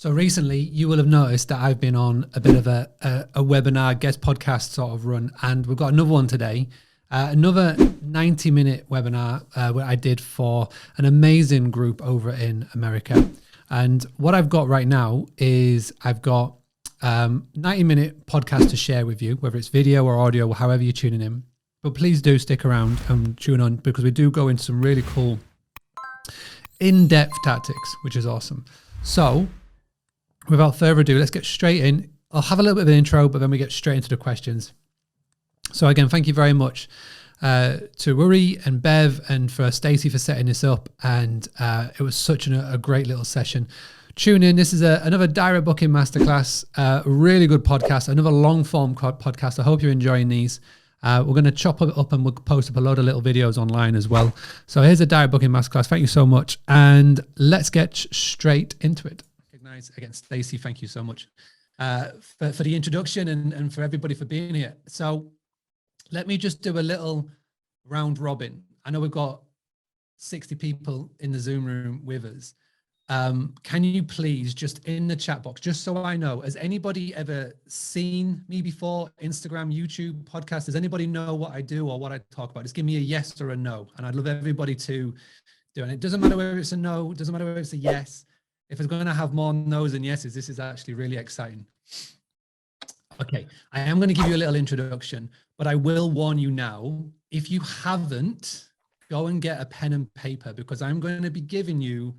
So recently, you will have noticed that I've been on a bit of a webinar guest podcast sort of run, and we've got another one today, another 90-minute webinar where I did for an amazing group over in America. And what I've got right now is I've got 90-minute podcast to share with you, whether it's video or audio, or however you're tuning in. But please do stick around and tune on, because we do go into some really cool in-depth tactics, which is awesome. So without further ado, let's get straight in. I'll have a little bit of an intro, but then we get straight into the questions. So again, thank you very much to Uri and Bev and for Stacey for setting this up. And it was such a great little session. Tune in. This is another direct booking masterclass, a really good podcast, another long form podcast. I hope you're enjoying these. We're going to chop it up and we'll post up a load of little videos online as well. So here's a direct booking masterclass. Thank you so much. And let's get straight into it. Again, Stacey, thank you so much for the introduction and for everybody for being here. So let me just do a little round robin. I know we've got 60 people in the Zoom room with us. Can you please just in the chat box, just so I know, has anybody ever seen me before? Instagram, YouTube, podcast? Does anybody know what I do or what I talk about? Just give me a yes or a no. And I'd love everybody to do it. It doesn't matter whether it's a no, it doesn't matter whether it's a yes. If it's going to have more no's than yeses, this is actually really exciting. Okay, I am going to give you a little introduction, but I will warn you now, if you haven't, go and get a pen and paper, because I'm going to be giving you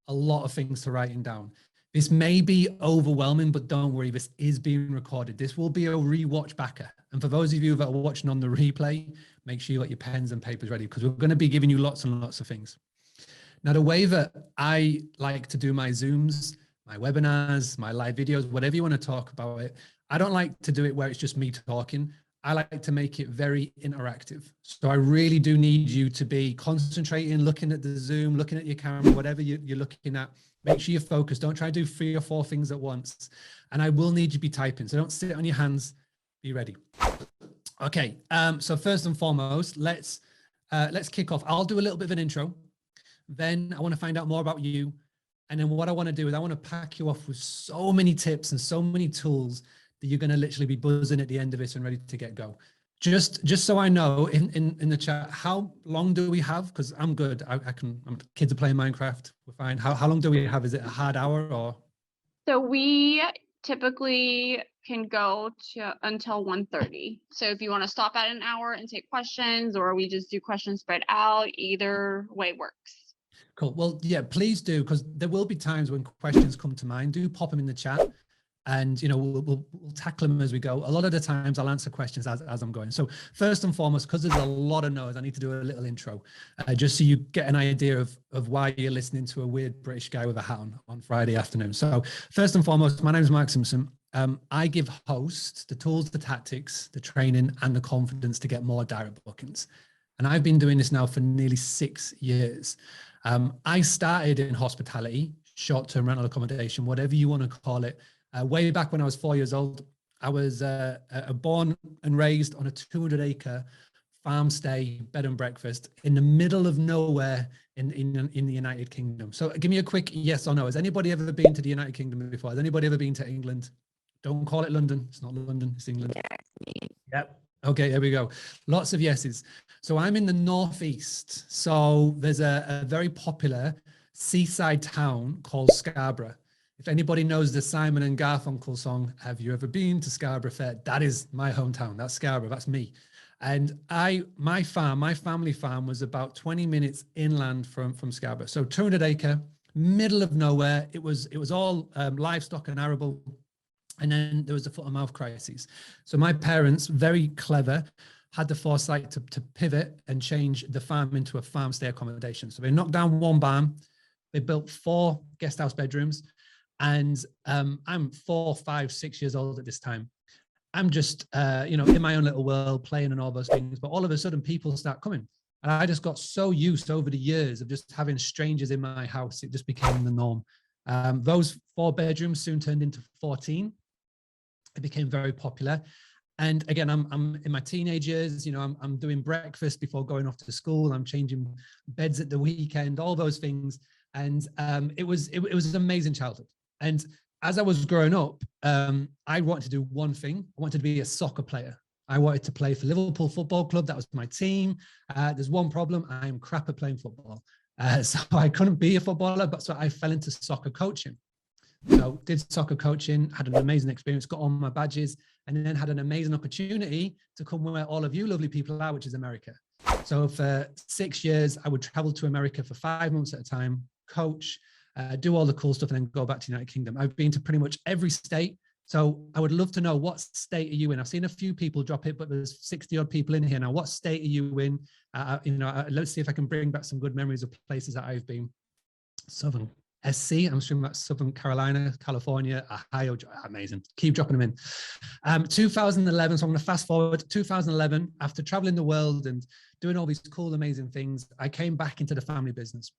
a lot of things to writing down. This may be overwhelming, but don't worry, this is being recorded. This will be a rewatch backer. And for those of you that are watching on the replay, make sure you got your pens and papers ready, because we're going to be giving you lots and lots of things. Now, the way that I like to do my Zooms, my webinars, my live videos, whatever you want to talk about it, I don't like to do it where it's just me talking. I like to make it very interactive. So I really do need you to be concentrating, looking at the Zoom, looking at your camera, whatever you're looking at. Make sure you're focused. Don't try to do 3 or 4 things at once. And I will need you to be typing. So don't sit on your hands. Be ready. Okay. So first and foremost, let's kick off. I'll do a little bit of an intro. Then I want to find out more about you. And then what I want to do is I want to pack you off with so many tips and so many tools that you're going to literally be buzzing at the end of it and ready to get go. Just so I know in the chat, how long do we have? Because I'm good. Kids are playing Minecraft. We're fine. How long do we have? Is it a hard hour or? So we typically can go to until 1:30. So if you want to stop at an hour and take questions, or we just do questions spread out, either way works. Cool. Well, yeah, please do, because there will be times when questions come to mind. Do pop them in the chat, and we'll tackle them as we go. A lot of the times I'll answer questions as I'm going. So first and foremost, because there's a lot of no's, I need to do a little intro, just so you get an idea of why you're listening to a weird British guy with a hat on Friday afternoon. So first and foremost, my name is Mark Simpson. I give hosts the tools, the tactics, the training, and the confidence to get more direct bookings. And I've been doing this now for nearly 6 years. I started in hospitality, short-term rental accommodation, whatever you want to call it. Way back when I was 4 years old, I was born and raised on a 200-acre farm stay, bed and breakfast in the middle of nowhere in the United Kingdom. So give me a quick yes or no. Has anybody ever been to the United Kingdom before? Has anybody ever been to England? Don't call it London. It's not London, it's England. Yep. Okay, here we go. Lots of yeses. So I'm in the northeast. So there's a very popular seaside town called Scarborough. If anybody knows the Simon and Garfunkel song, "Have you ever been to Scarborough Fair?" That is my hometown. That's Scarborough. That's me. And my family farm was about 20 minutes inland from Scarborough. So 200-acre, middle of nowhere. It was all livestock and arable. And then there was a foot and mouth crisis. So my parents, very clever, had the foresight to pivot and change the farm into a farm stay accommodation. So they knocked down one barn. They built 4 guest house bedrooms. And I'm 4, 5, 6 years old at this time. I'm just, in my own little world, playing and all those things. But all of a sudden, people start coming. And I just got so used over the years of just having strangers in my house. It just became the norm. Those 4 bedrooms soon turned into 14. It became very popular. And again, I'm in my teenage years, I'm doing breakfast before going off to school. I'm changing beds at the weekend, all those things. And it was an amazing childhood. And as I was growing up, I wanted to do one thing. I wanted to be a soccer player. I wanted to play for Liverpool Football Club. That was my team. There's one problem. I am crap at playing football. So I couldn't be a footballer, but so I fell into soccer coaching. So did soccer coaching, had an amazing experience, got all my badges, and then had an amazing opportunity to come where all of you lovely people are, which is America. So for 6 years, I would travel to America for 5 months at a time, coach, do all the cool stuff, and then go back to the United Kingdom. I've been to pretty much every state. So I would love to know, what state are you in? I've seen a few people drop it, but there's 60 odd people in here now. What state are you in? Let's see if I can bring back some good memories of places that I've been. Southern SC, I'm assuming that's Southern Carolina, California, Ohio, amazing. Keep dropping them in. 2011, so I'm going to fast forward. 2011, after traveling the world and doing all these cool, amazing things, I came back into the family business.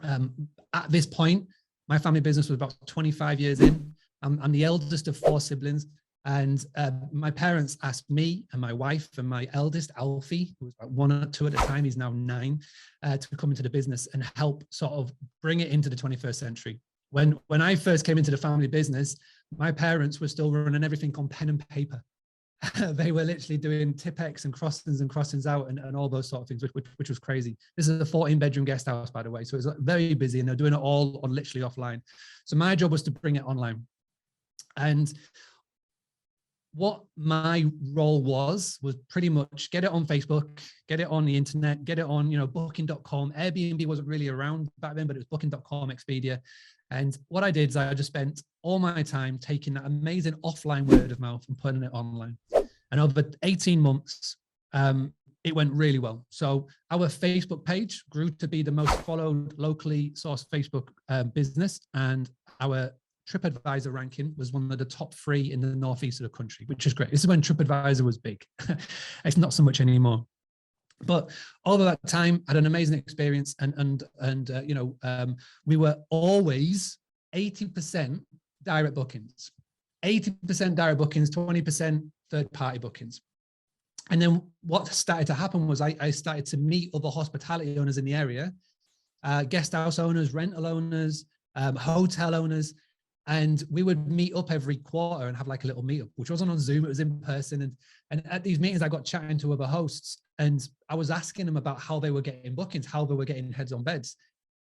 At this point, my family business was about 25 years in. I'm the eldest of 4 siblings. And my parents asked me and my wife and my eldest, Alfie, who was about 1 or 2 at the time, he's now 9, to come into the business and help sort of bring it into the 21st century. When I first came into the family business, my parents were still running everything on pen and paper. They were literally doing Tipex and crossings out and all those sort of things, which was crazy. This is a 14-bedroom guest house, by the way, so it was very busy, and they're doing it all on literally offline. So my job was to bring it online. And what my role was pretty much get it on Facebook, get it on the internet, get it on, booking.com. Airbnb wasn't really around back then, but it was booking.com, Expedia. And what I did is I just spent all my time taking that amazing offline word of mouth and putting it online. And over 18 months, it went really well. So our Facebook page grew to be the most followed locally sourced Facebook business. And our TripAdvisor ranking was one of the top 3 in the northeast of the country, which is great. This is when TripAdvisor was big. It's not so much anymore. But over that time, I had an amazing experience, and we were always 80% direct bookings, 80% direct bookings, 20% third-party bookings. And then what started to happen was I started to meet other hospitality owners in the area, guest house owners, rental owners, hotel owners. And we would meet up every quarter and have like a little meetup, which wasn't on Zoom, it was in person. And at these meetings, I got chatting to other hosts, and I was asking them about how they were getting bookings, how they were getting heads on beds.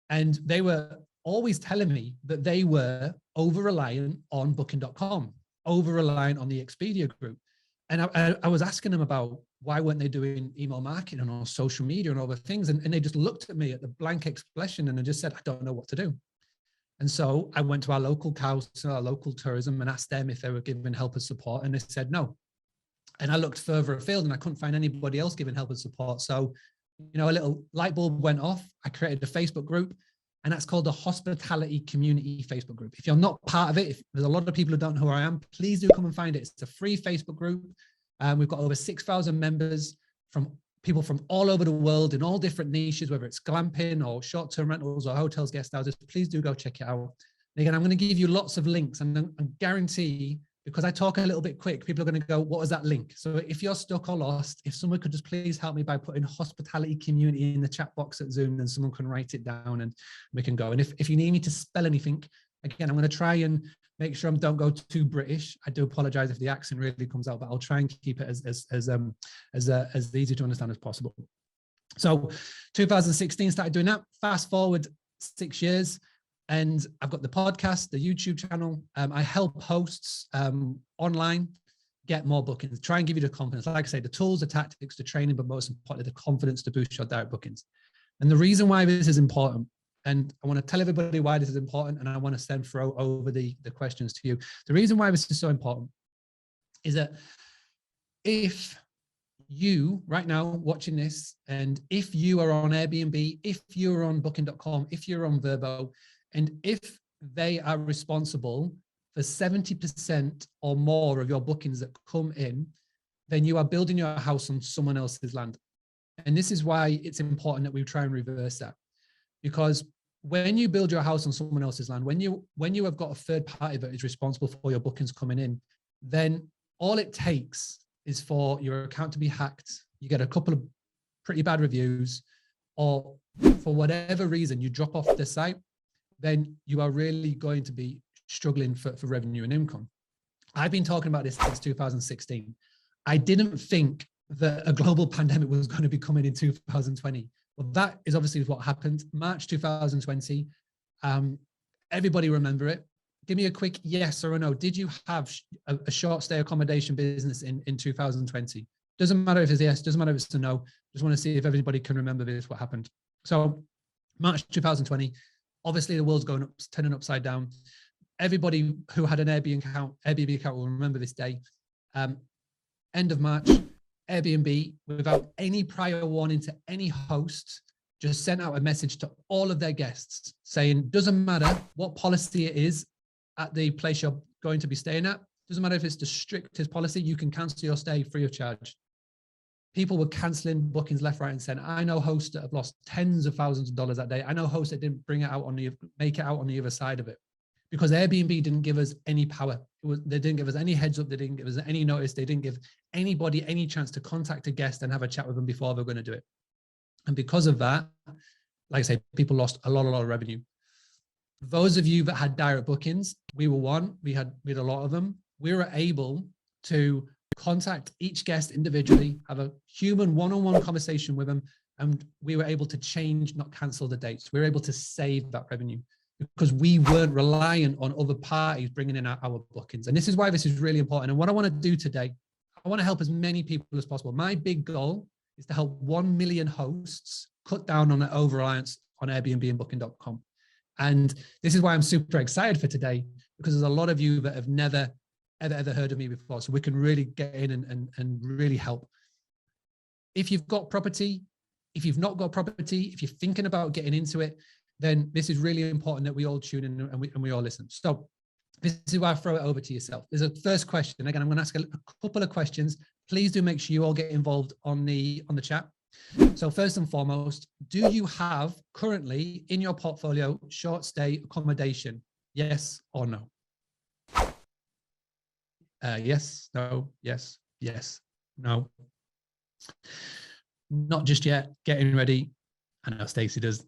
And they were always telling me that they were over-reliant on booking.com, over-reliant on the Expedia group. And I was asking them about why weren't they doing email marketing or social media and all the things. And they just looked at me at the blank expression and I just said, I don't know what to do. And so I went to our local council, our local tourism, and asked them if they were giving help and support. And they said no. And I looked further afield and I couldn't find anybody else giving help and support. So, a little light bulb went off. I created a Facebook group, and that's called the Hospitality Community Facebook group. If you're not part of it, if there's a lot of people who don't know who I am, please do come and find it. It's a free Facebook group. We've got over 6,000 members from people from all over the world in all different niches, whether it's glamping or short-term rentals or hotels, guest houses. Please do go check it out. And again, I'm going to give you lots of links, and I guarantee, because I talk a little bit quick, people are going to go, what was that link? So if you're stuck or lost, if someone could just please help me by putting hospitality community in the chat box at Zoom, then someone can write it down and we can go. And if you need me to spell anything, again, I'm going to try and make sure I don't go too British. I do apologize if the accent really comes out, but I'll try and keep it as easy to understand as possible. So 2016, started doing that. Fast forward 6 years, and I've got the podcast, the YouTube channel. I help hosts online get more bookings, try and give you the confidence. Like I say, the tools, the tactics, the training, but most importantly, the confidence to boost your direct bookings. And the reason why this is important, and I want to tell everybody why this is important, and I want to then throw over the questions to you. The reason why this is so important is that if you right now watching this, and if you are on Airbnb, if you're on booking.com, if you're on Vrbo, and if they are responsible for 70% or more of your bookings that come in, then you are building your house on someone else's land. And this is why it's important that we try and reverse that. Because when you build your house on someone else's land, when you have got a third party that is responsible for your bookings coming in, then all it takes is for your account to be hacked. You get a couple of pretty bad reviews, or for whatever reason you drop off the site, then you are really going to be struggling for revenue and income. I've been talking about this since 2016. I didn't think that a global pandemic was going to be coming in 2020. Well, that is obviously what happened. March 2020. Everybody remember it. Give me a quick yes or a no. Did you have a short stay accommodation business in 2020? Doesn't matter if it's a yes, doesn't matter if it's a no. Just want to see if everybody can remember this, what happened. So March 2020, obviously the world's turning upside down. Everybody who had an Airbnb account will remember this day. End of March, Airbnb, without any prior warning to any host, just sent out a message to all of their guests saying, doesn't matter what policy it is at the place you're going to be staying at, doesn't matter if it's the strictest policy, you can cancel your stay free of charge. People were canceling bookings left, right, and center. I know hosts that have lost tens of thousands of dollars that day. I know hosts that didn't make it out on the other side of it, because Airbnb didn't give us any power. They didn't give us any heads up. They didn't give us any notice. They didn't give anybody any chance to contact a guest and have a chat with them before they're going to do it. And because of that, like I say, people lost a lot of revenue. Those of you that had direct bookings, we were one. We had a lot of them. We were able to contact each guest individually, have a human one-on-one conversation with them, and we were able to change, not cancel the dates. We were able to save that revenue because we weren't reliant on other parties bringing in our bookings. And this is why this is really important. And what I want to do today, I want to help as many people as possible. My big goal is to help 1 million hosts cut down on their over-reliance on Airbnb and Booking.com. And this is why I'm super excited for today, because there's a lot of you that have never, ever heard of me before. So we can really get in and really help. If you've got property, if you've not got property, if you're thinking about getting into it, then this is really important that we all tune in and we all listen. So this is why I throw it over to yourself. There's a first question. Again, I'm going to ask a couple of questions. Please do make sure you all get involved on the chat. So first and foremost, do you have currently in your portfolio short stay accommodation? Yes or no? Yes, no, yes, yes, no. Not just yet, getting ready. I know Stacey does.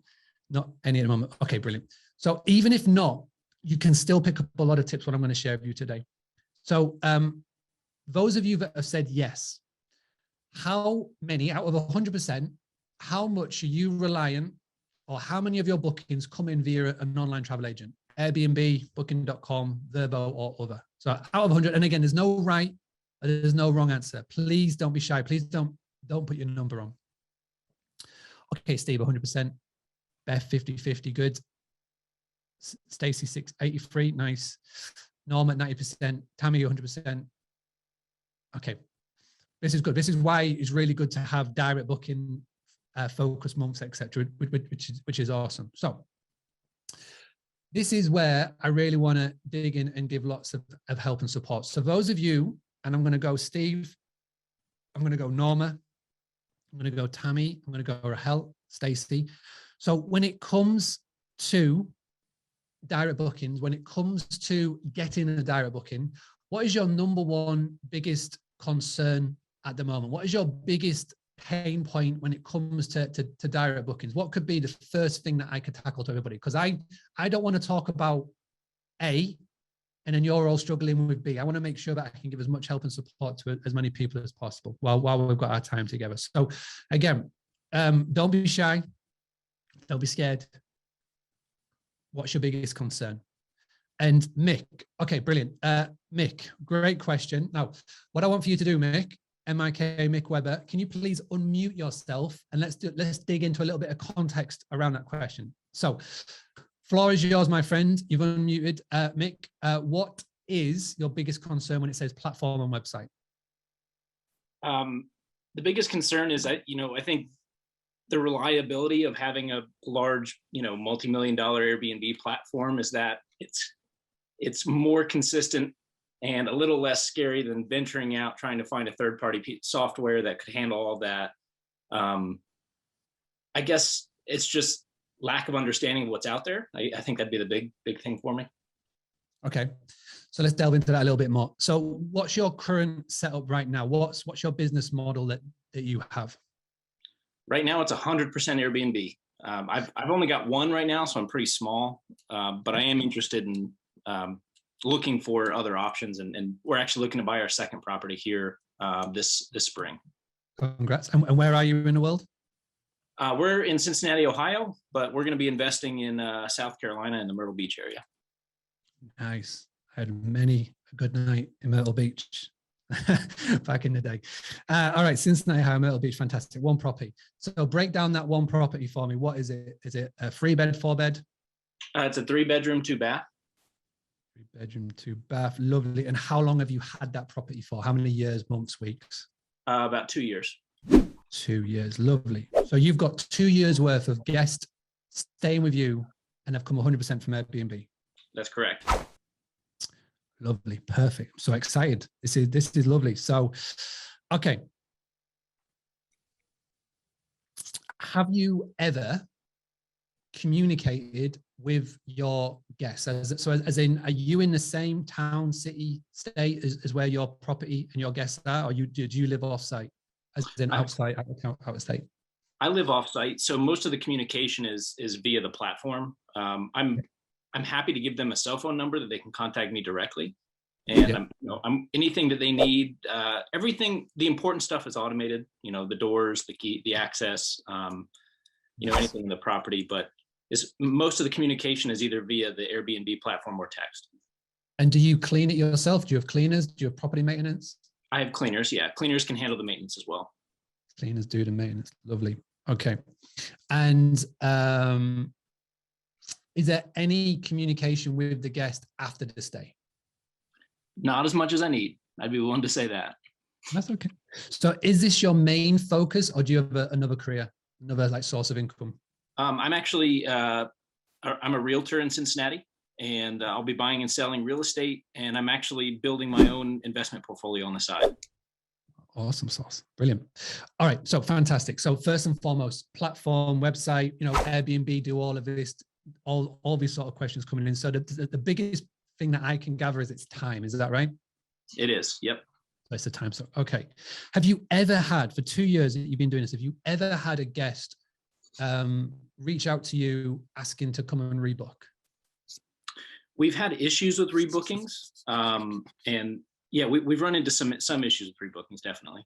Not any at the moment. Okay, brilliant. So even if not, you can still pick up a lot of tips what I'm going to share with you today. So those of you that have said yes, how many out of 100%, how much are you reliant, or how many of your bookings come in via an online travel agent? Airbnb, Booking.com, Vrbo, or other. So out of 100, and again, there's no right, there's no wrong answer. Please don't be shy. Please don't put your number on. Okay, Steve, 100%. Beth, 50-50, good. Stacey, 683, nice. Norm at 90%. Tammy, 100%. Okay, this is good. This is why it's really good to have direct booking, focus months, etc., which is awesome. So this is where I really want to dig in and give lots of help and support. So those of you, and I'm going to go Steve, I'm going to go Norma, I'm going to go Tammy, I'm going to go Rahel, Stacey. So when it comes to direct bookings, when it comes to getting a direct booking, what is your number one biggest concern at the moment? What is your biggest pain point when it comes to direct bookings? What could be the first thing that I could tackle to everybody? Because I don't want to talk about A, and then you're all struggling with B. I want to make sure that I can give as much help and support to as many people as possible while we've got our time together. So again, don't be shy. Don't be scared. What's your biggest concern? And Mick, okay, brilliant. Mick, great question. Now, what I want for you to do, Mick, M-I-K, Mick Weber, can you please unmute yourself and let's dig into a little bit of context around that question. So, floor is yours, my friend. You've unmuted. Mick, what is your biggest concern when it says platform and website? The biggest concern is I think the reliability of having a large, multi-million-dollar Airbnb platform is that it's more consistent and a little less scary than venturing out trying to find a third-party software that could handle all that. I guess it's just lack of understanding of what's out there. I think that'd be the big thing for me. Okay, so let's delve into that a little bit more. So what's your current setup right now? What's your business model that you have? Right now, it's 100% Airbnb. I've only got one right now, so I'm pretty small, but I am interested in looking for other options, and we're actually looking to buy our second property here this spring. Congrats. And where are you in the world? We're in Cincinnati, Ohio, but we're going to be investing in South Carolina in the Myrtle Beach area. Nice. I had many a good night in Myrtle Beach back in the day. All right, Cincinnati, Ohio, Myrtle Beach, fantastic. One property. So break down that one property for me. What is it? Is it a 3-bed, 4-bed? It's a 3-bedroom, 2-bath. 3-bedroom, 2-bath. Lovely. And how long have you had that property for? How many years, months, weeks? About 2 years. 2 years. Lovely. So you've got 2 years worth of guests staying with you and have come 100% from Airbnb. That's correct. Lovely. Perfect. I'm so excited. This is lovely. So, okay. Have you ever communicated with your guests? As in, are you in the same town, city, state as where your property and your guests are, or do you live off-site? As in outside, out of state? I live off-site, so most of the communication is via the platform. I'm happy to give them a cell phone number that they can contact me directly, and I'm anything that they need. Everything, the important stuff is automated. The doors, the key, the access. Anything in the property, but most of the communication is either via the Airbnb platform or text. And do you clean it yourself? Do you have cleaners? Do you have property maintenance? I have cleaners. Yeah, cleaners can handle the maintenance as well. Cleaners do the maintenance. Lovely. Okay. And is there any communication with the guest after the stay? Not as much as I need. I'd be willing to say that. That's okay. So is this your main focus, or do you have another career, another source of income? I'm actually, I'm a realtor in Cincinnati, and I'll be buying and selling real estate, and I'm actually building my own investment portfolio on the side. Awesome sauce. Brilliant. All right. So fantastic. So first and foremost, platform, website, Airbnb, do all of this, all these sort of questions coming in. So the biggest thing that I can gather is it's time. Is that right? It is. Yep. That's the time. So, okay. Have you ever had, for 2 years that you've been doing this, have you ever had a guest reach out to you asking to come and rebook? We've had issues with rebookings, and yeah, we've run into some issues with rebookings, definitely.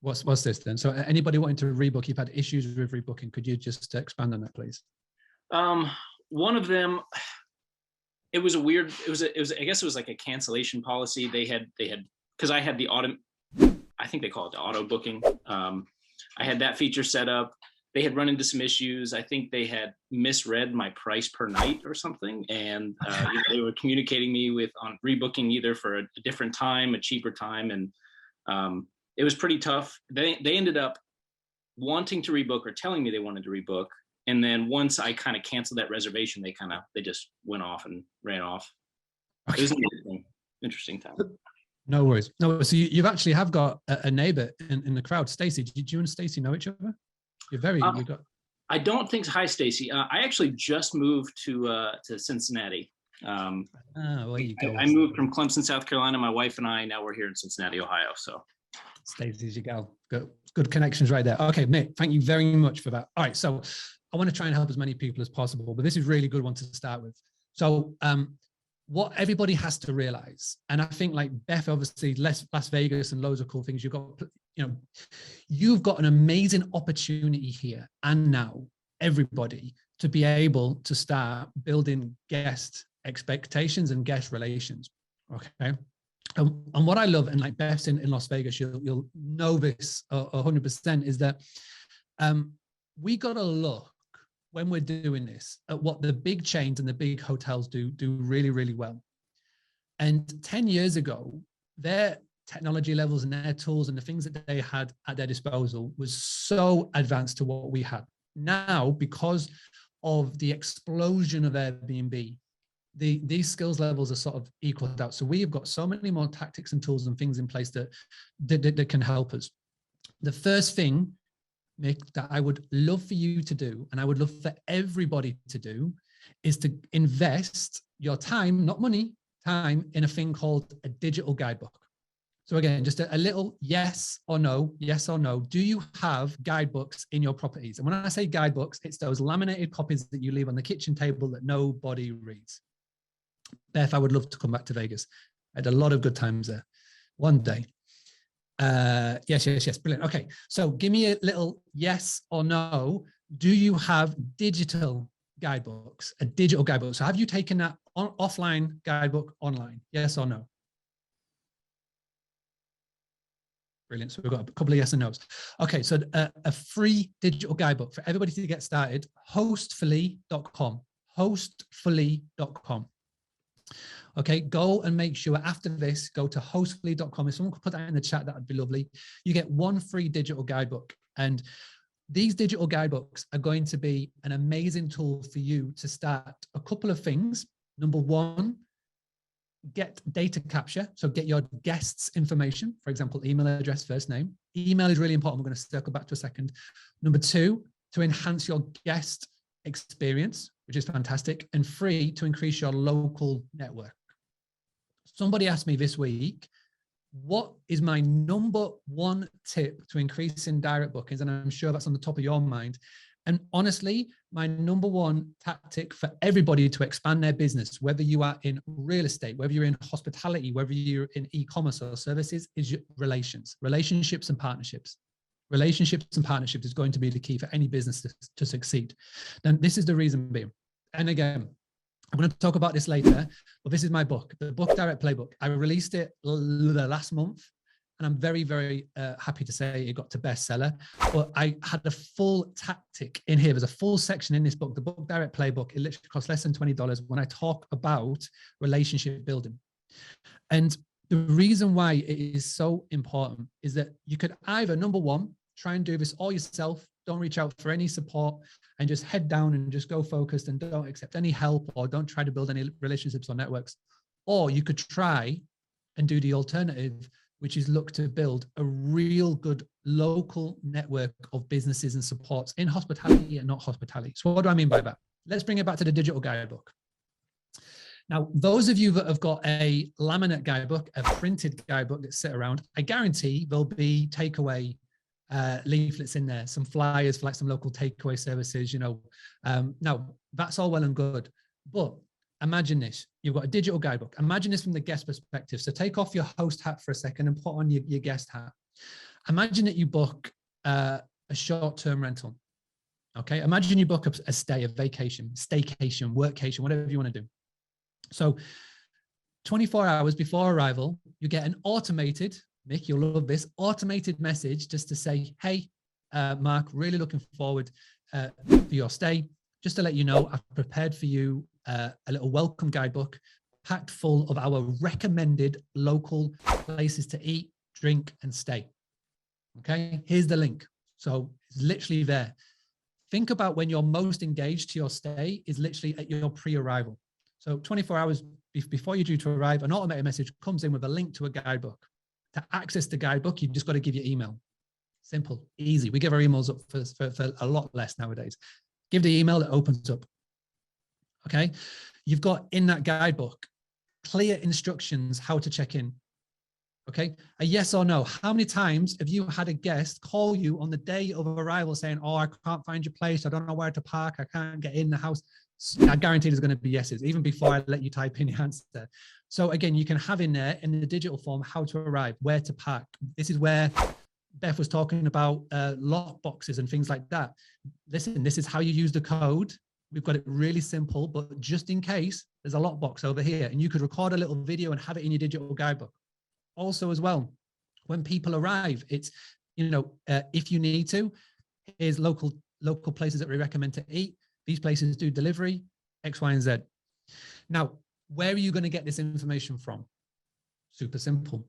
What's this then? So anybody wanting to rebook, you've had issues with rebooking. Could you just expand on that, please? One of them, it was I guess it was like a cancellation policy. They had, because I had I think they call it the auto booking. I had that feature set up. They had run into some issues. I think they had misread my price per night or something. And they were communicating me on rebooking either for a different time, a cheaper time. And it was pretty tough. They ended up wanting to rebook or telling me they wanted to rebook. And then once I kind of canceled that reservation, they just went off and ran off. Okay. It was an interesting time. No worries. No, so you've actually got a neighbor in the crowd, Stacy. Did you and Stacy know each other? I don't think. Hi, Stacy. I actually just moved to Cincinnati. Well, you go. I moved from Clemson, South Carolina. My wife and I, now we're here in Cincinnati, Ohio. So, Stacy, as you go. Good connections right there. Okay, Nick, thank you very much for that. All right, so I want to try and help as many people as possible, but this is a really good one to start with. So, what everybody has to realize, and I think like Beth, obviously, Las Vegas and loads of cool things. You've got an amazing opportunity here and now, everybody, to be able to start building guest expectations and guest relations. Okay. And what I love, and like Beth's in Las Vegas, you'll know this 100%, is that we got to look when we're doing this at what the big chains and the big hotels do really, really well. And 10 years ago, their technology levels and their tools and the things that they had at their disposal was so advanced to what we have. Now, because of the explosion of Airbnb, these skills levels are sort of equaled out. So we've got so many more tactics and tools and things in place that can help us. The first thing, Nick, that I would love for you to do, and I would love for everybody to do, is to invest your time, not money, time, in a thing called a digital guidebook. So again, just a little yes or no. Do you have guidebooks in your properties? And when I say guidebooks, it's those laminated copies that you leave on the kitchen table that nobody reads. Beth, I would love to come back to Vegas. I had a lot of good times there. One day. Yes. Brilliant. Okay. So give me a little yes or no. Do you have digital guidebooks, a digital guidebook? So have you taken that offline guidebook online? Yes or no? Brilliant. So we've got a couple of yes and no's. Okay. So a free digital guidebook for everybody to get started, hostfully.com, hostfully.com. Okay, go and make sure after this, go to hostfully.com. If someone could put that in the chat, that would be lovely. You get one free digital guidebook. And these digital guidebooks are going to be an amazing tool for you to start a couple of things. Number one, get data capture. So get your guests' information, for example, email address, first name. Email is really important. We're going to circle back to a second. Number two, to enhance your guest experience, which is fantastic. And three, to increase your local network. Somebody asked me this week, what is my number one tip to increasing direct bookings? And I'm sure that's on the top of your mind. And honestly, my number one tactic for everybody to expand their business, whether you are in real estate, whether you're in hospitality, whether you're in e-commerce or services, is relationships and partnerships. Relationships and partnerships is going to be the key for any business to succeed. Then this is the reason being. And again, I'm going to talk about this later, but this is my book, the book Direct Playbook. I released it last month, and I'm very, very happy to say it got to bestseller. But I had a full tactic in here. There's a full section in this book, the book Direct Playbook. It literally costs less than $20 when I talk about relationship building. And the reason why it is so important is that you could either, number one, try and do this all yourself. Don't reach out for any support and just head down and just go focused and don't accept any help or don't try to build any relationships or networks. Or you could try and do the alternative, which is look to build a real good local network of businesses and supports in hospitality and not hospitality. So what do I mean by that? Let's bring it back to the digital guidebook. Now, those of you that have got a laminate guidebook, a printed guidebook that sit around, I guarantee there'll be takeaway leaflets in there, some flyers for like some local takeaway services, you know. Now, that's all well and good, but imagine this. You've got a digital guidebook. Imagine this from the guest perspective. So take off your host hat for a second and put on your guest hat. Imagine that you book a short-term rental. Okay, imagine you book a stay, a vacation, staycation, workcation, whatever you want to do. So 24 hours before arrival, you get an automated, Mick, you'll love this, automated message just to say, hey, Mark, really looking forward for your stay. Just to let you know, I've prepared for you a little welcome guidebook packed full of our recommended local places to eat, drink, and stay. Okay, here's the link. So it's literally there. Think about when you're most engaged to your stay is literally at your pre-arrival. So 24 hours before you're due to arrive, an automated message comes in with a link to a guidebook. To access the guidebook, you've just got to give your email. Simple, easy. We give our emails up for a lot less nowadays. Give the email, it opens up. Okay, you've got in that guidebook clear instructions how to check in. Okay, a yes or no. How many times have you had a guest call you on the day of arrival saying, oh, I can't find your place, I don't know where to park, I can't get in the house? I guarantee there's going to be yeses, even before I let you type in your answer. So again, you can have in there in the digital form how to arrive, where to park. This is where Beth was talking about lock boxes and things like that. Listen, this is how you use the code. We've got it really simple, but just in case, there's a lockbox over here, and you could record a little video and have it in your digital guidebook. Also as well, when people arrive, it's, you know, if you need to, here's local places that we recommend to eat. These places do delivery, X, Y, and Z. Now, where are you going to get this information from? Super simple.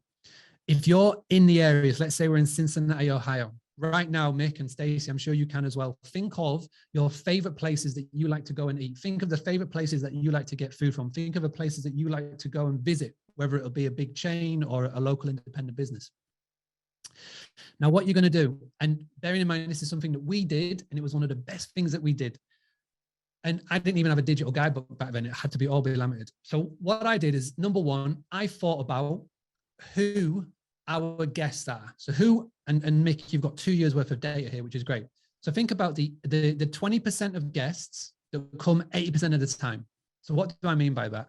If you're in the areas, let's say we're in Cincinnati, Ohio. Right now, Mick and Stacey, I'm sure you can as well. Think of your favorite places that you like to go and eat. Think of the favorite places that you like to get food from. Think of the places that you like to go and visit, whether it'll be a big chain or a local independent business. Now, what you're going to do, and bearing in mind, this is something that we did, and it was one of the best things that we did. And I didn't even have a digital guidebook back then. It had to be all be laminated. So what I did is, number one, I thought about who our guests are. So who, and Mick, you've got 2 years worth of data here, which is great. So think about the 20% of guests that come 80% of the time. So what do I mean by that?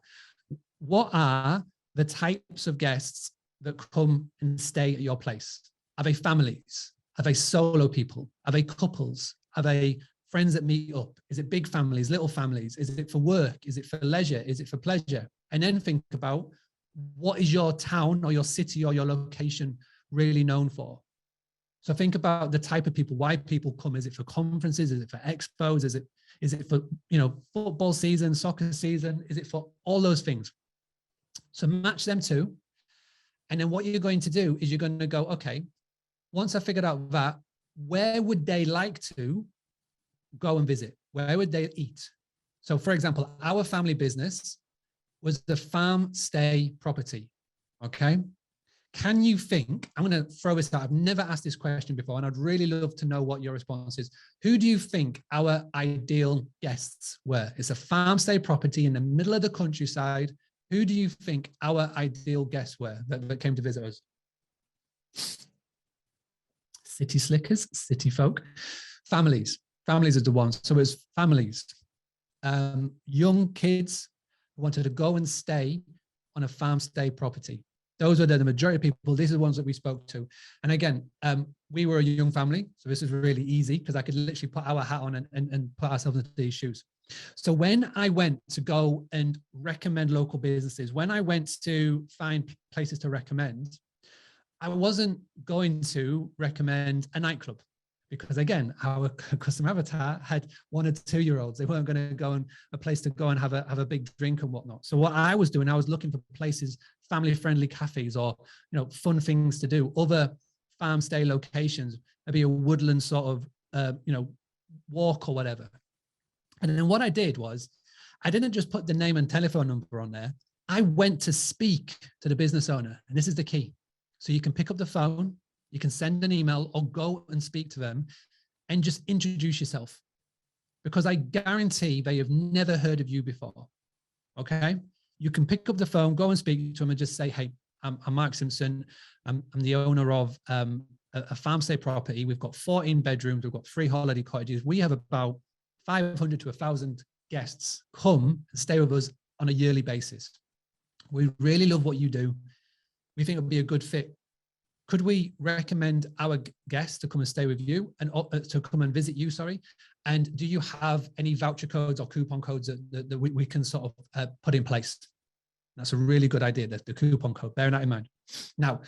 what are the types of guests that come and stay at your place? Are they families? Are they solo people? Are they couples? Are they friends that meet up? Is it big families, little families? Is it for work? Is it for leisure? Is it for pleasure? And then think about, what is your town or your city or your location really known for? So think about the type of people, why people come. Is it for conferences? Is it for expos? Is it for, football season, soccer season? Is it for all those things? So match them too. And then what you're going to do is you're going to go, okay, once I figured out that, where would they like to go and visit? Where would they eat? So for example, our family business was the farm stay property. Okay. Can you think, I'm going to throw this out. I've never asked this question before, and I'd really love to know what your response is. Who do you think our ideal guests were? It's a farm stay property in the middle of the countryside. Who do you think our ideal guests were that came to visit us? City slickers, city folk, families. Families is the one. So it's families, young kids who wanted to go and stay on a farm stay property. Those were the majority of people. These are the ones that we spoke to. And again, we were a young family, so this was really easy because I could literally put our hat on and put ourselves into these shoes. So when I went to go and recommend local businesses, when I went to find places to recommend, I wasn't going to recommend a nightclub because, again, our customer avatar had 1 or 2 year olds. They weren't going to go and a place to go and have a big drink and whatnot. So what I was doing, I was looking for places, family friendly cafes, or fun things to do, other farm stay locations, maybe a woodland sort of walk or whatever. And then what I did was, I didn't just put the name and telephone number on there. I went to speak to the business owner, and this is the key. So you can pick up the phone, you can send an email, or go and speak to them and just introduce yourself, because I guarantee they have never heard of you before. Okay. You can pick up the phone, go and speak to them and just say, hey, I'm Mark Simpson. I'm the owner of a farm stay property. We've got 14 bedrooms. We've got 3 holiday cottages. We have about 500 to 1,000 guests come and stay with us on a yearly basis. We really love what you do. We think it would be a good fit. Could we recommend our guests to come and stay with you and to come and visit you, sorry? And do you have any voucher codes or coupon codes that we can sort of put in place? That's a really good idea, the coupon code, bearing that in mind. Now,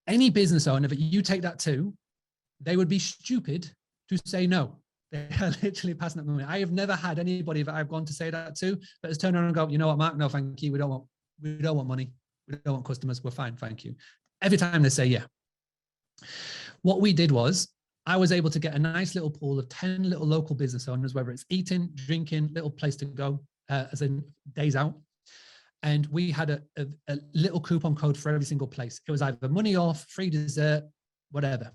any business owner that you take that to, they would be stupid to say no. They are literally passing that money. I have never had anybody that I've gone to say that to, but has turned around and go, you know what, Mark, no, thank you. We don't want money. We don't want customers. We're fine. Thank you. Every time they say, yeah. What we did was, I was able to get a nice little pool of 10 little local business owners, whether it's eating, drinking, little place to go, as in days out. And we had a little coupon code for every single place. It was either money off, free dessert, whatever.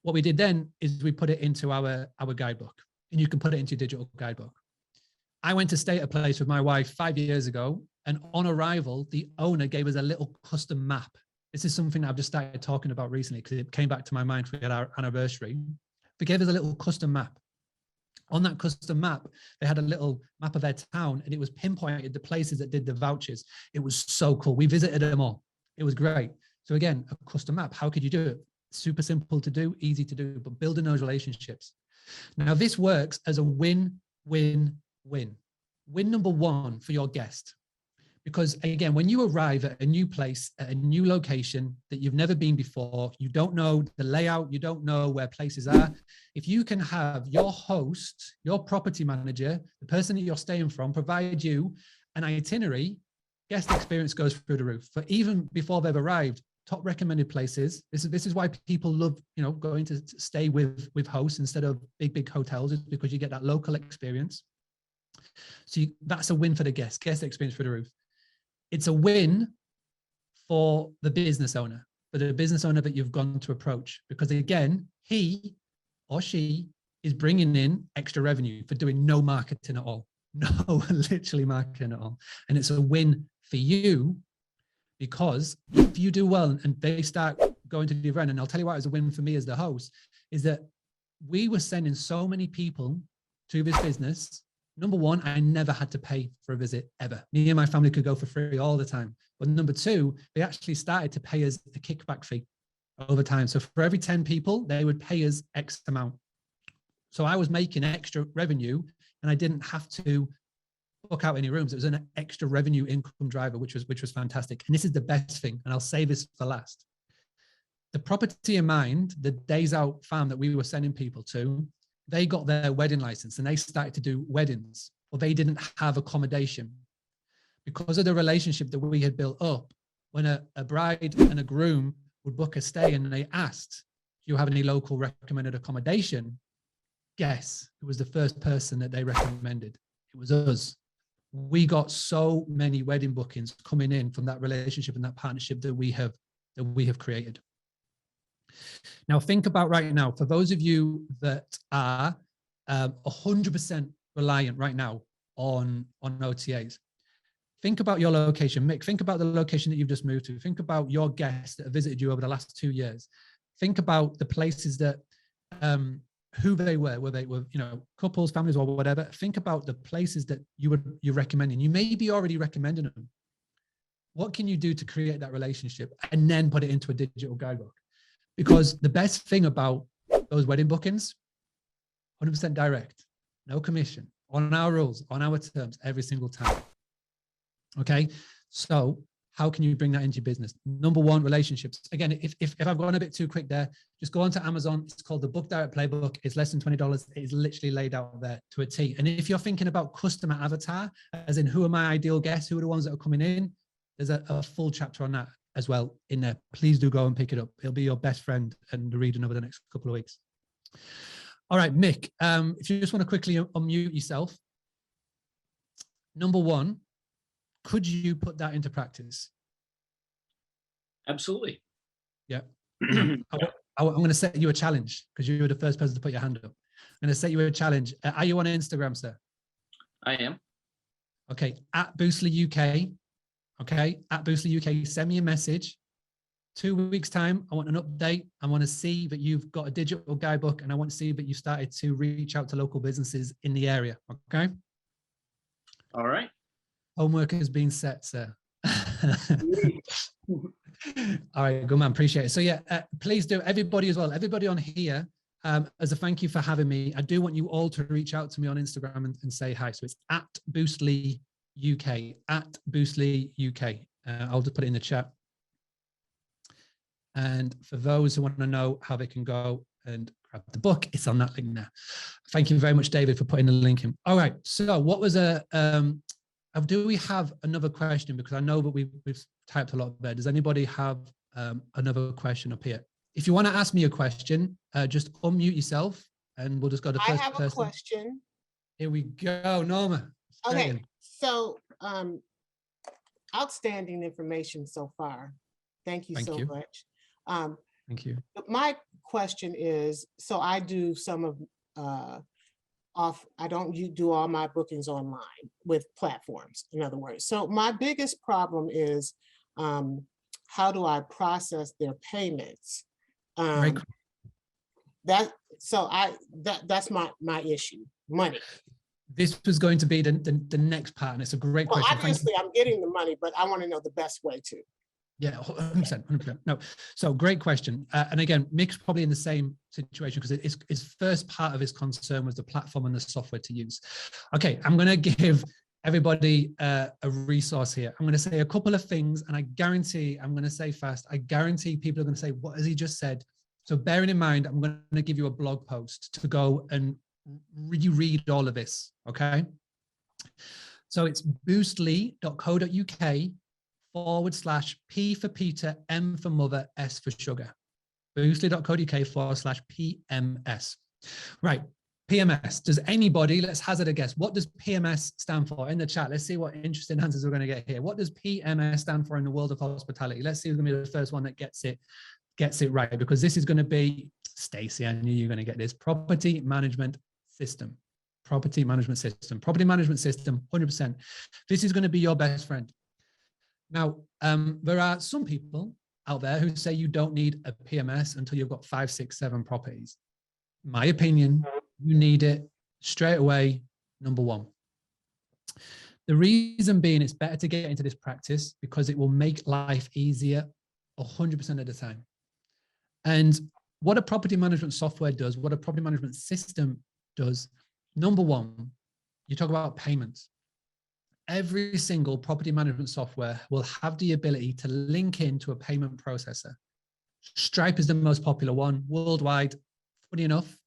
What we did then is we put it into our guidebook, and you can put it into your digital guidebook. I went to stay at a place with my wife 5 years ago, and on arrival, the owner gave us a little custom map. This is something I've just started talking about recently because it came back to my mind for our anniversary. They gave us a little custom map. On that custom map, they had a little map of their town, and it was pinpointed the places that did the vouchers. It was so cool. We visited them all. It was great. So again, a custom map. How could you do it? Super simple to do, easy to do, but building those relationships. Now, this works as a win, win, win. Win number one for your guest. Because again, when you arrive at a new place, at a new location that you've never been before, you don't know the layout, you don't know where places are. If you can have your host, your property manager, the person that you're staying from, provide you an itinerary, guest experience goes through the roof. For even before they've arrived, top recommended places. This is why people love, going to stay with hosts instead of big hotels, is because you get that local experience. So that's a win for the guest experience through the roof. It's a win for the business owner, that you've gone to approach, because again, he or she is bringing in extra revenue for doing no marketing at all. No, literally marketing at all. And it's a win for you, because if you do well and they start going to the event, and I'll tell you why it was a win for me as the host, is that we were sending so many people to this business, number one, I never had to pay for a visit ever. Me and my family could go for free all the time. But number two, they actually started to pay us a kickback fee over time. So for every 10 people, they would pay us X amount. So I was making extra revenue and I didn't have to book out any rooms. It was an extra revenue income driver, which was fantastic. And this is the best thing, and I'll save this for last. The Property in Mind, the Days Out farm that we were sending people to, they got their wedding license and they started to do weddings, or they didn't have accommodation. Because of the relationship that we had built up, when a bride and a groom would book a stay and they asked, do you have any local recommended accommodation? Guess who was the first person that they recommended? It was us. We got so many wedding bookings coming in from that relationship and that partnership that we have created. Now, think about right now, for those of you that are 100% reliant right now on OTAs, think about your location. Mick, think about the location that you've just moved to. Think about your guests that have visited you over the last 2 years. Think about the places that, who they were couples, families, or whatever. Think about the places that you're recommending. You may be already recommending them. What can you do to create that relationship and then put it into a digital guidebook? Because the best thing about those wedding bookings, 100% direct, no commission, on our rules, on our terms, every single time. Okay, so how can you bring that into your business? Number one, relationships. Again, if I've gone a bit too quick there, just go onto Amazon. It's called the Book Direct Playbook. It's less than $20. It is literally laid out there to a T. And if you're thinking about customer avatar, as in who are my ideal guests, who are the ones that are coming in, there's a full chapter on that as well in there. Please do go and pick it up. It'll be your best friend and the reading over the next couple of weeks. All right, Mick, if you just want to quickly unmute yourself. Number one, could you put that into practice? Absolutely. Yeah. I'm going to set you a challenge because you were the first person to put your hand up. I'm going to set you a challenge. Are you on Instagram, sir? I am. Okay. At Boostly UK. Okay. At Boostly UK. Send me a message. 2 weeks time. I want an update. I want to see that you've got a digital guidebook and I want to see that you started to reach out to local businesses in the area. Okay. All right. Homework has been set, sir. All right, good man, appreciate it. So yeah, please do, everybody as well, everybody on here, as a thank you for having me, I do want you all to reach out to me on Instagram and say hi. So it's at Boostly UK, at Boostly UK. I'll just put it in the chat. And for those who want to know how they can go and grab the book, it's on that link there. Thank you very much, David, for putting the link in. All right, so what was do we have another question? Because I know that we've typed a lot there. Does anybody have another question up here? If you want to ask me a question, just unmute yourself and we'll just go to first person. I have a question. Here we go, Norma. Okay, so outstanding information so far. Thank you so much. Thank you. My question is, so I do some of I don't do all my bookings online with platforms, in other words. So my biggest problem is how do I process their payments? That's my issue, money. This was going to be the next part, and it's a great question. Obviously, I'm getting the money, but I want to know the best way too. Yeah, 100%. No, so great question. And again, Mick's probably in the same situation because his first part of his concern was the platform and the software to use. Okay, I'm going to give everybody a resource here. I'm going to say a couple of things, and I guarantee, I'm going to say fast, I guarantee people are going to say, what has he just said? So bearing in mind, I'm going to give you a blog post to go and reread all of this, okay? So it's boostly.co.uk/P for Peter, M for mother, S for sugar. boostly.co.uk/PMS. Right, PMS. Does anybody, let's hazard a guess, what does PMS stand for? In the chat, let's see what interesting answers we're going to get here. What does PMS stand for in the world of hospitality? Let's see who's going to be the first one that gets it right, because this is going to be, Stacey, I knew you were going to get this, property management system. Property management system. Property management system, 100%. This is going to be your best friend. Now, there are some people out there who say you don't need a PMS until you've got 5, 6, 7 properties. My opinion, you need it straight away, number one. The reason being, it's better to get into this practice because it will make life easier 100% of the time. And what a property management software does, what a property management system does, number one, you talk about payments. Every single property management software will have the ability to link into a payment processor. Stripe is the most popular one worldwide. Funny enough,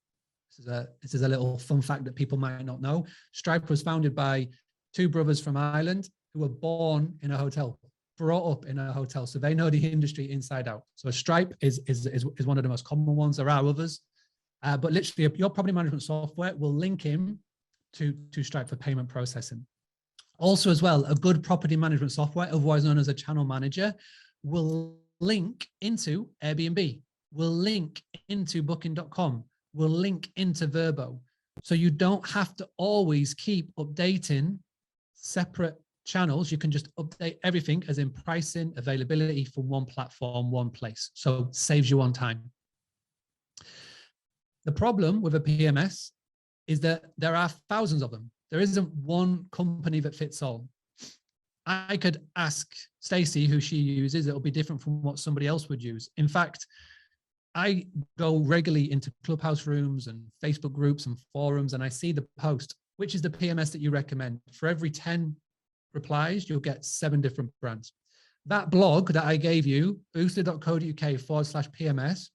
this is a little fun fact that people might not know. Stripe was founded by two brothers from Ireland who were born in a hotel, brought up in a hotel, so they know the industry inside out. So Stripe is one of the most common ones. There are others, but literally your property management software will link in to Stripe for payment processing. Also as well, a good property management software, otherwise known as a channel manager, will link into Airbnb, will link into booking.com, will link into Verbo. So you don't have to always keep updating separate channels. You can just update everything as in pricing, availability from one platform, one place. So saves you on time. The problem with a PMS is that there are thousands of them. There isn't one company that fits all. I could ask Stacey who she uses, it'll be different from what somebody else would use. In fact, I go regularly into Clubhouse rooms and Facebook groups and forums, and I see the post, which is the PMS that you recommend? For every 10 replies, you'll get 7 different brands. That blog that I gave you, boostly.co.uk/PMS,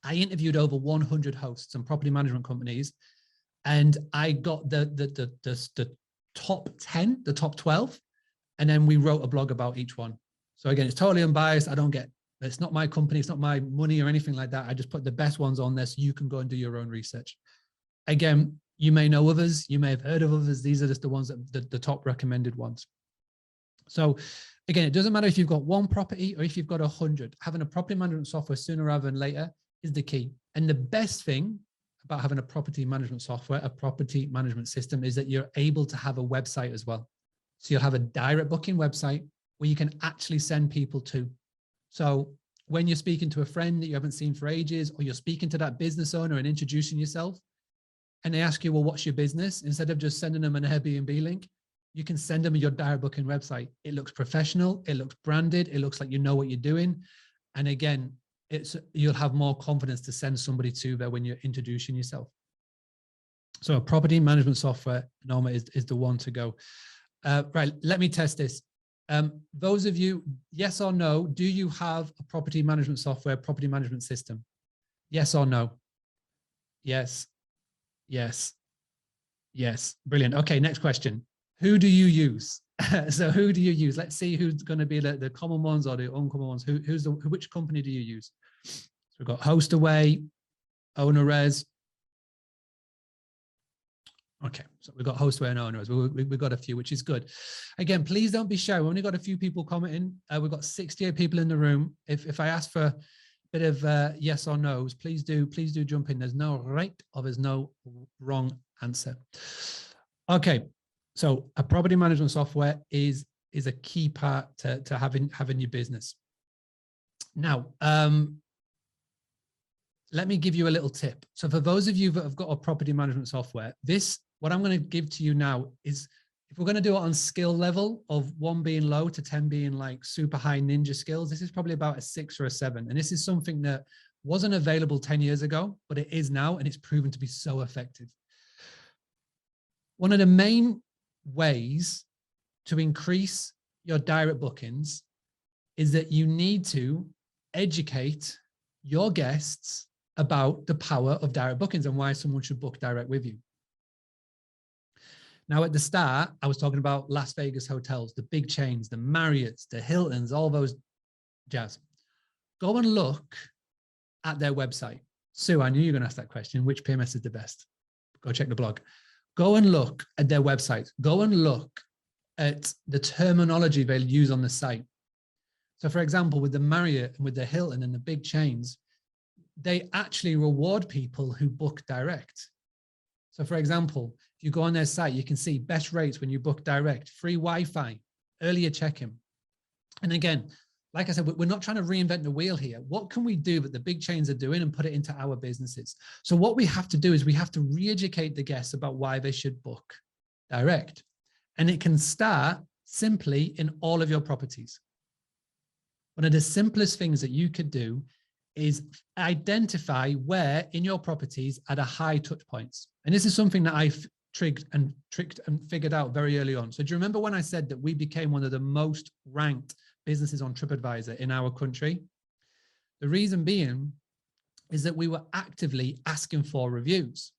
I interviewed over 100 hosts and property management companies, and I got the top 10, the top 12, and then we wrote a blog about each one. So again, it's totally unbiased. It's not my company, it's not my money or anything like that. I just put the best ones on there so you can go and do your own research. Again, you may know others, you may have heard of others. These are just the ones that the top recommended ones. So again, it doesn't matter if you've got one property or if you've got 100, having a property management software sooner rather than later is the key. And the best thing about having a property management software, a property management system, is that you're able to have a website as well. So you'll have a direct booking website where you can actually send people to. So when you're speaking to a friend that you haven't seen for ages, or you're speaking to that business owner and introducing yourself, and they ask you, well, what's your business? Instead of just sending them an Airbnb link, you can send them your direct booking website. It looks professional, it looks branded, it looks like you know what you're doing. And again, you'll have more confidence to send somebody to there when you're introducing yourself. So a property management software, Norma, is the one to go. Right, let me test this. Those of you, yes or no, do you have a property management software, property management system? Yes or no? Yes, yes, yes. Brilliant. Okay, next question. Who do you use? So who do you use? Let's see who's going to be the common ones or the uncommon ones. Which company do you use? So we've got HostAway, OwnerRes. Okay, so we've got HostAway and OwnerRes. We've got a few, which is good. Again, please don't be shy. We've only got a few people commenting. We've got 68 people in the room. If I ask for a bit of yes or no's, please do jump in. There's no right or there's no wrong answer. Okay, so a property management software is a key part to having your business. Now, let me give you a little tip. So for those of you that have got a property management software, what I'm going to give to you now is, if we're going to do it on skill level of 1 being low to 10 being like super high ninja skills, this is probably about a 6 or a 7. And this is something that wasn't available 10 years ago, but it is now, and it's proven to be so effective. One of the main ways to increase your direct bookings is that you need to educate your guests about the power of direct bookings and why someone should book direct with you. Now, at the start, I was talking about Las Vegas hotels, the big chains, the Marriotts, the Hiltons, all those jazz. Go and look at their website. Sue, I knew you were going to ask that question. Which PMS is the best? Go check the blog. Go and look at their website. Go and look at the terminology they use on the site. So for example, with the Marriott and with the Hilton and the big chains, they actually reward people who book direct. So for example, if you go on their site, you can see best rates when you book direct, free Wi-Fi, earlier check-in. And again, like I said, we're not trying to reinvent the wheel here. What can we do that the big chains are doing and put it into our businesses? So what we have to do is we have to re-educate the guests about why they should book direct. And it can start simply in all of your properties. One of the simplest things that you could do is identify where in your properties are the high touch points. And this is something that I've tricked and figured out very early on. So do you remember when I said that we became one of the most ranked businesses on TripAdvisor in our country? The reason being is that we were actively asking for reviews.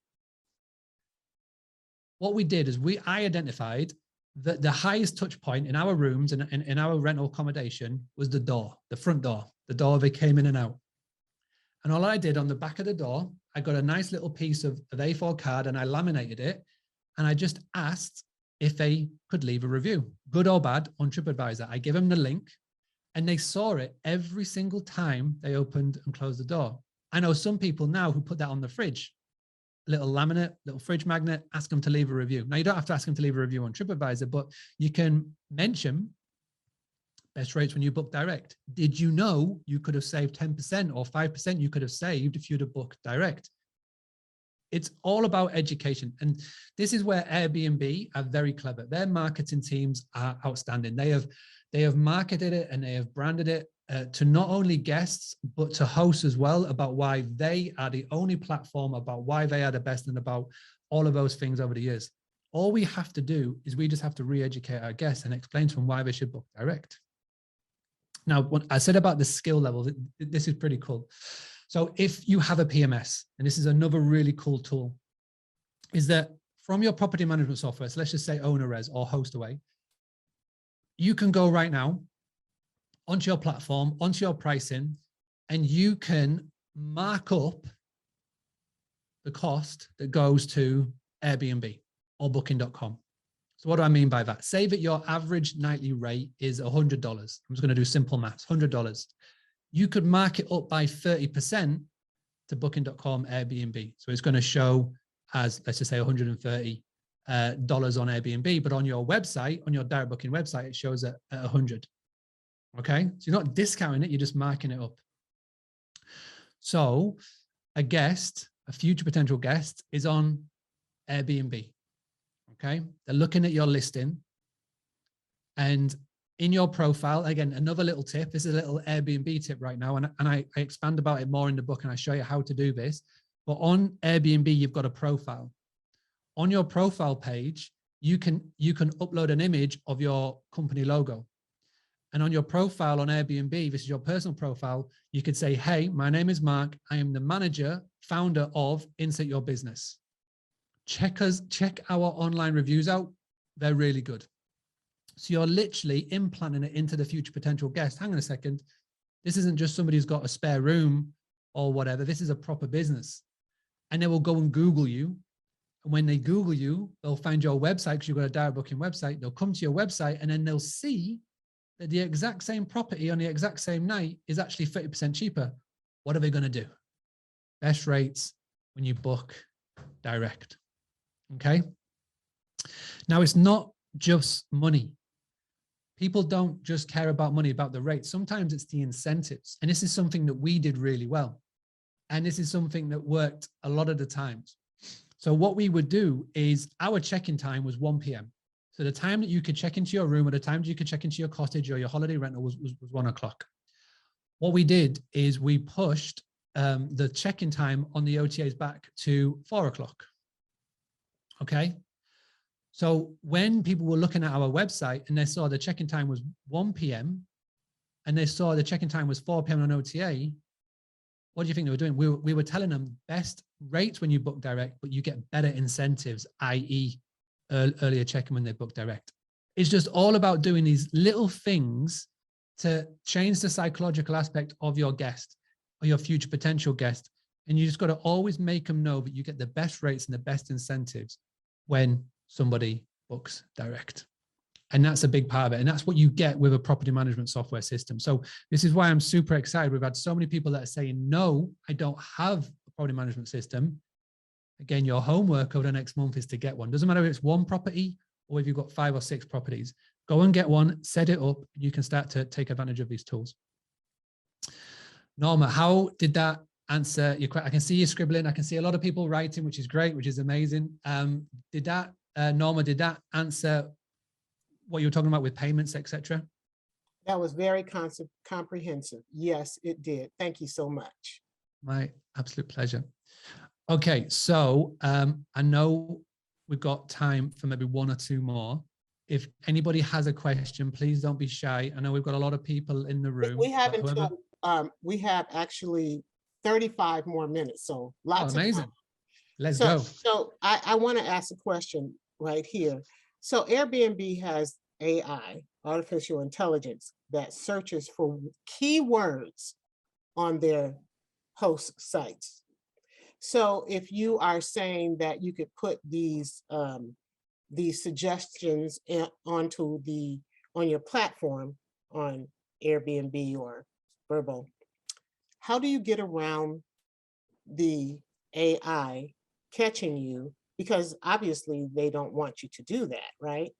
What we did is I identified that the highest touch point in our rooms and in our rental accommodation was the door, the front door, the door they came in and out. And all I did on the back of the door, I got a nice little piece of A4 card and I laminated it. And I just asked if they could leave a review, good or bad, on TripAdvisor. I gave them the link and they saw it every single time they opened and closed the door. I know some people now who put that on the fridge, little laminate, little fridge magnet, ask them to leave a review. Now you don't have to ask them to leave a review on TripAdvisor, but you can mention best rates when you book direct. Did you know you could have saved 10% or 5% you could have saved if you'd have booked direct? It's all about education. And this is where Airbnb are very clever. Their marketing teams are outstanding. They have marketed it and they have branded it to not only guests, but to hosts as well, about why they are the only platform, about why they are the best, and about all of those things over the years. All we have to do is we just have to re-educate our guests and explain to them why they should book direct. Now, what I said about the skill level, this is pretty cool. So if you have a PMS, and this is another really cool tool, is that from your property management software, so let's just say OwnerRez or HostAway, you can go right now onto your platform, onto your pricing, and you can mark up the cost that goes to Airbnb or booking.com. So what do I mean by that? Say that your average nightly rate is $100. I'm just going to do simple maths, $100. You could mark it up by 30% to booking.com Airbnb. So it's going to show as, let's just say $130 on Airbnb, but on your website, on your direct booking website, it shows at 100. Okay. So you're not discounting it, you're just marking it up. So a guest, a future potential guest, is on Airbnb. Okay. They're looking at your listing, and in your profile, again, another little tip, this is a little Airbnb tip right now, and I expand about it more in the book, and I show you how to do this. But on Airbnb, you've got a profile. On your profile page, you can upload an image of your company logo. And on your profile on Airbnb, this is your personal profile, you could say, hey, my name is Mark. I am the manager, founder of insert your business. Check our online reviews out. They're really good. So you're literally implanting it into the future potential guest. Hang on a second. This isn't just somebody who's got a spare room or whatever. This is a proper business. And they will go and Google you. And when they Google you, they'll find your website because you've got a direct booking website. They'll come to your website and then they'll see that the exact same property on the exact same night is actually 30% cheaper. What are they going to do? Best rates when you book direct. Okay. Now it's not just money. People don't just care about money, about the rates. Sometimes it's the incentives. And this is something that we did really well. And this is something that worked a lot of the times. So what we would do is our check-in time was 1 p.m. So the time that you could check into your room or the time that you could check into your cottage or your holiday rental was 1 o'clock. What we did is we pushed the check-in time on the OTAs back to 4 o'clock. Okay. So when people were looking at our website and they saw the check-in time was 1 p.m. and they saw the check-in time was 4 p.m. on OTA, what do you think they were doing? We were telling them best rates when you book direct, but you get better incentives, i.e. earlier check-in when they book direct. It's just all about doing these little things to change the psychological aspect of your guest or your future potential guest. And you just got to always make them know that you get the best rates and the best incentives when somebody books direct. And that's a big part of it. And that's what you get with a property management software system. So this is why I'm super excited. We've had so many people that are saying, no, I don't have a property management system. Again, your homework over the next month is to get one. Doesn't matter if it's one property or if you've got 5 or 6 properties. Go and get one, set it up, and you can start to take advantage of these tools. Norma, how did that answer your question? I can see you scribbling. I can see a lot of people writing, which is great, which is amazing. Norma, did that answer what you were talking about with payments, etc.? That was very comprehensive. Yes, it did. Thank you so much. My absolute pleasure. Okay, so I know we've got time for maybe one or two more. If anybody has a question, please don't be shy. I know we've got a lot of people in the room. We have whoever... until we have actually 35 more minutes, so lots of amazing. time. Let's go. So I want to ask a question right here. So Airbnb has AI, artificial intelligence, that searches for keywords on their host sites. So if you are saying that you could put these suggestions on your platform on Airbnb or Vrbo, how do you get around the AI catching you? Because obviously they don't want you to do that, right?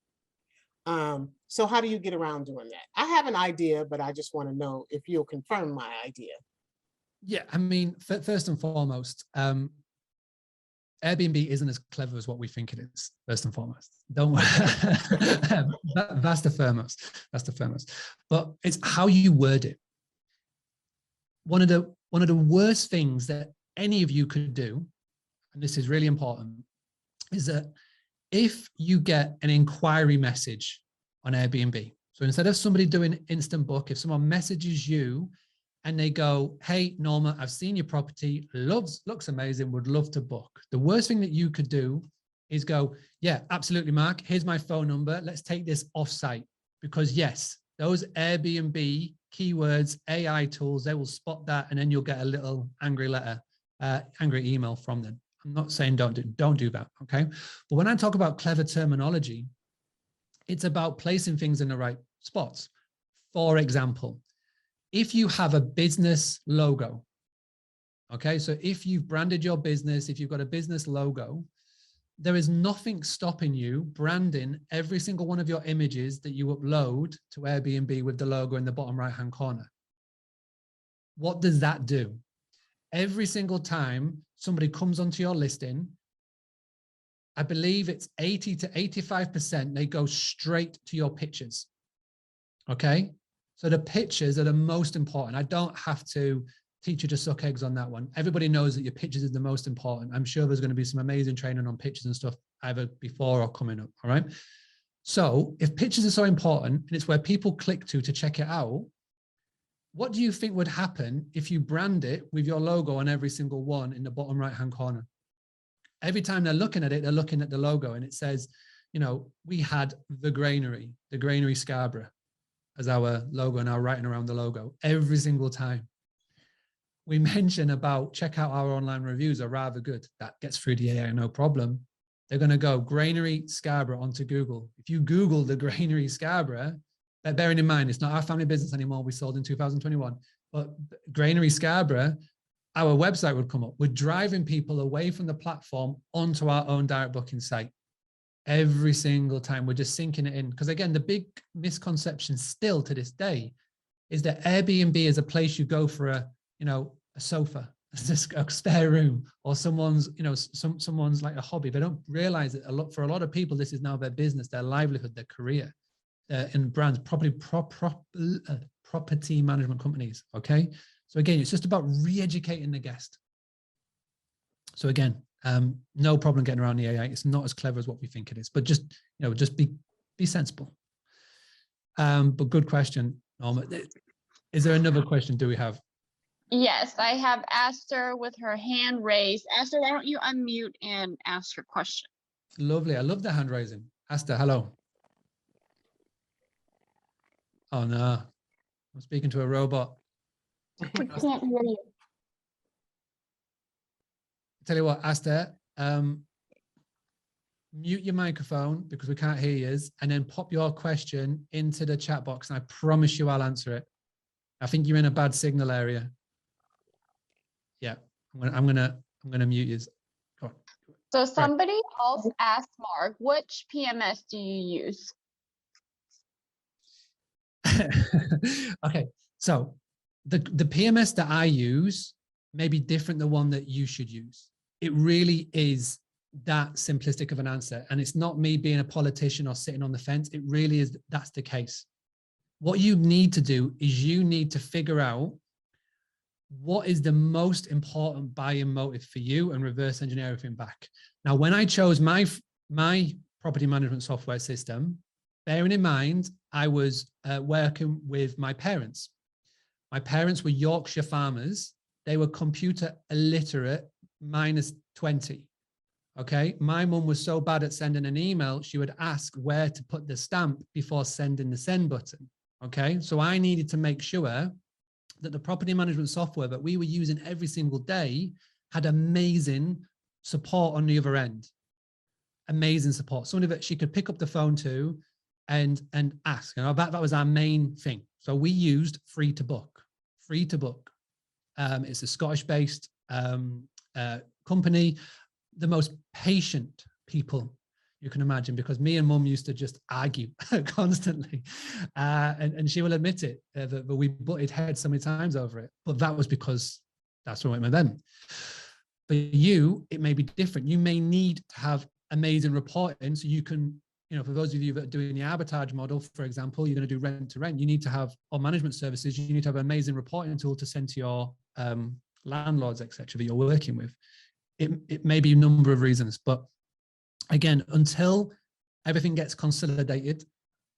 So how do you get around doing that? I have an idea, but I just want to know if you'll confirm my idea. Yeah, I mean, first and foremost, Airbnb isn't as clever as what we think it is, first and foremost. Don't worry. That's the foremost. But it's how you word it. One of the worst things that any of you could do, and this is really important, is that if you get an inquiry message on Airbnb, so instead of somebody doing instant book, if someone messages you and they go, hey, Norma, I've seen your property, looks amazing, would love to book. The worst thing that you could do is go, yeah, absolutely, Mark, here's my phone number. Let's take this offsite. Because yes, those Airbnb keywords, AI tools, they will spot that, and then you'll get a little angry letter, angry email from them. I'm not saying don't do that, okay? But when I talk about clever terminology, it's about placing things in the right spots. For example, if you have a business logo, okay, so if you've branded your business, if you've got a business logo, there is nothing stopping you branding every single one of your images that you upload to Airbnb with the logo in the bottom right-hand corner. What does that do? Every single time somebody comes onto your listing, I believe it's 80 to 85%, they go straight to your pictures, okay? So the pictures are the most important. I don't have to teach you to suck eggs on that one. Everybody knows that your pictures is the most important. I'm sure there's going to be some amazing training on pictures and stuff either before or coming up, all right? So if pictures are so important and it's where people click to check it out, what do you think would happen if you brand it with your logo on every single one in the bottom right-hand corner? Every time they're looking at it, they're looking at the logo and it says, you know, we had the Granary Scarborough as our logo and our writing around the logo every single time. We mention about check out our online reviews are rather good. That gets through the AI, no problem. They're going to go Granary Scarborough onto Google. If you Google the Granary Scarborough, bearing in mind, it's not our family business anymore. We sold in 2021, but Granary Scarborough, our website would come up. We're driving people away from the platform onto our own direct booking site. Every single time we're just sinking it in. Because again, the big misconception still to this day is that Airbnb is a place you go for a sofa, a spare room, or someone's, someone's like a hobby. They don't realize that for a lot of people, this is now their business, their livelihood, their career in brands, property management companies. Okay. So again, it's just about re-educating the guest. So again, no problem getting around the AI. It's not as clever as what we think it is, but just be sensible. But good question, Norma. Is there another question? Do we have? Yes, I have Aster with her hand raised. Aster, why don't you unmute and ask your question? Lovely. I love the hand raising. Aster, hello. Oh no, I'm speaking to a robot. We can't hear you. Tell you what, Aster, mute your microphone because we can't hear you, and then pop your question into the chat box, and I promise you I'll answer it. I think you're in a bad signal area. Yeah, I'm gonna mute you. Go on. So somebody else asked Mark, which PMS do you use? Okay, so the PMS that I use may be different than one that you should use. It really is that simplistic of an answer. And it's not me being a politician or sitting on the fence. It really is, that's the case. What you need to do is you need to figure out what is the most important buying motive for you and reverse engineer everything back. Now, when I chose my property management software system, bearing in mind, I was working with my parents. My parents were Yorkshire farmers. They were computer illiterate, -20. Okay. My mum was so bad at sending an email, she would ask where to put the stamp before sending the send button. Okay. So I needed to make sure that the property management software that we were using every single day had amazing support on the other end. Amazing support. Somebody that she could pick up the phone to and ask. You know, that was our main thing. So we used Free to Book. Free to Book. It's a Scottish-based company. The most patient people you can imagine, because me and mum used to just argue constantly. And she will admit it, that we butted heads so many times over it. But that was because that's what went with them. For you, it may be different. You may need to have amazing reporting so you can, you know, for those of you that are doing the arbitrage model, for example, you're going to do rent to rent, you need to have, or management services, you need to have an amazing reporting tool to send to your landlords, etc., that you're working with. It may be a number of reasons, but again, until everything gets consolidated,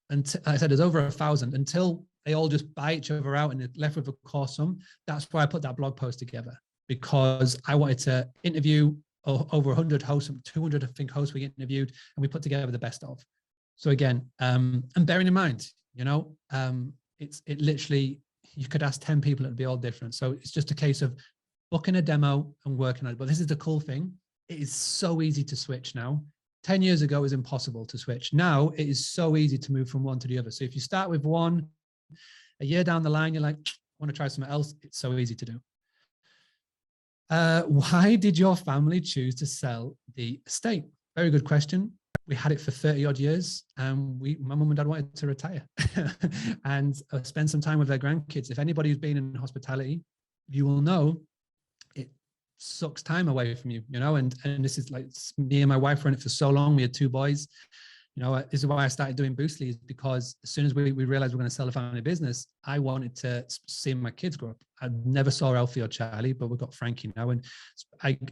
and like I said, there's over 1,000, until they all just buy each other out and they're left with a core sum. That's why I put that blog post together, because I wanted to interview over 100 hosts, 200, I think, hosts we interviewed, and we put together the best of. So again, and bearing in mind, you know, it literally, you could ask 10 people, it'd be all different. So it's just a case of booking a demo and working on it. But this is the cool thing. It is so easy to switch now. 10 years ago, it was impossible to switch. Now it is so easy to move from one to the other. So if you start with one, a year down the line, you're like, I want to try something else. It's so easy to do. Why did your family choose to sell the estate? Very good question. We had it for 30 odd years, and my mum and dad wanted to retire and spend some time with their grandkids. If anybody who's been in hospitality, you will know it sucks time away from you, you know, and this is like, me and my wife were in it for so long. We had 2 boys. You know, this is why I started doing Boostly, is because as soon as we realized we're going to sell a family business, I wanted to see my kids grow up. I never saw Alfie or Charlie, but we've got Frankie now. And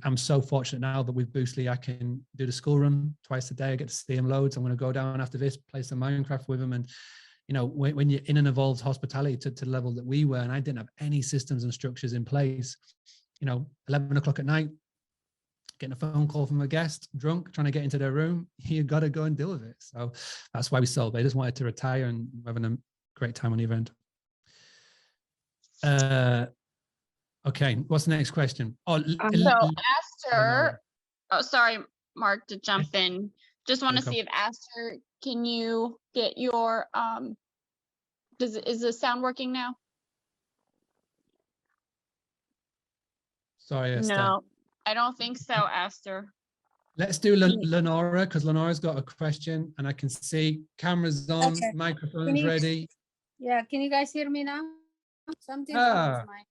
I'm so fortunate now that with Boostly, I can do the school run twice a day. I get to see him loads. I'm going to go down after this, play some Minecraft with him. And, you know, when you're in an evolved hospitality to the level that we were, and I didn't have any systems and structures in place, you know, 11 o'clock at night, getting a phone call from a guest, drunk, trying to get into their room, you got to go and deal with it. So that's why we sold. They just wanted to retire, and we're having a great time on the event. Okay, what's the next question? Oh, so Aster, oh, sorry, Mark, to jump in. Just want to see if Aster, can you get your, is the sound working now? Sorry, Esther. No, I don't think so, Aster. Let's do Lenora, because Lenora's got a question, and I can see cameras on, Okay. microphones ready. Yeah, can you guys hear me now? Something wrong with my...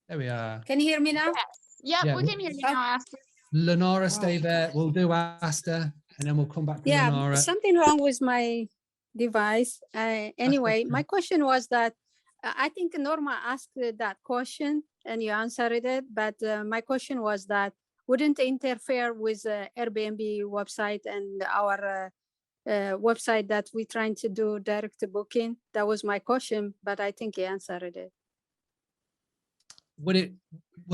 There we are. Can you hear me now? Yes. Yep, yeah, we can hear you now, Aster. Lenora, stay there. We'll do Aster, and then we'll come back to Lenora. Something wrong with my device. Anyway, my question was that I think Norma asked that question and you answered it, but my question was that wouldn't interfere with Airbnb website and our website that we're trying to do direct booking? That was my question, but I think you answered it. Would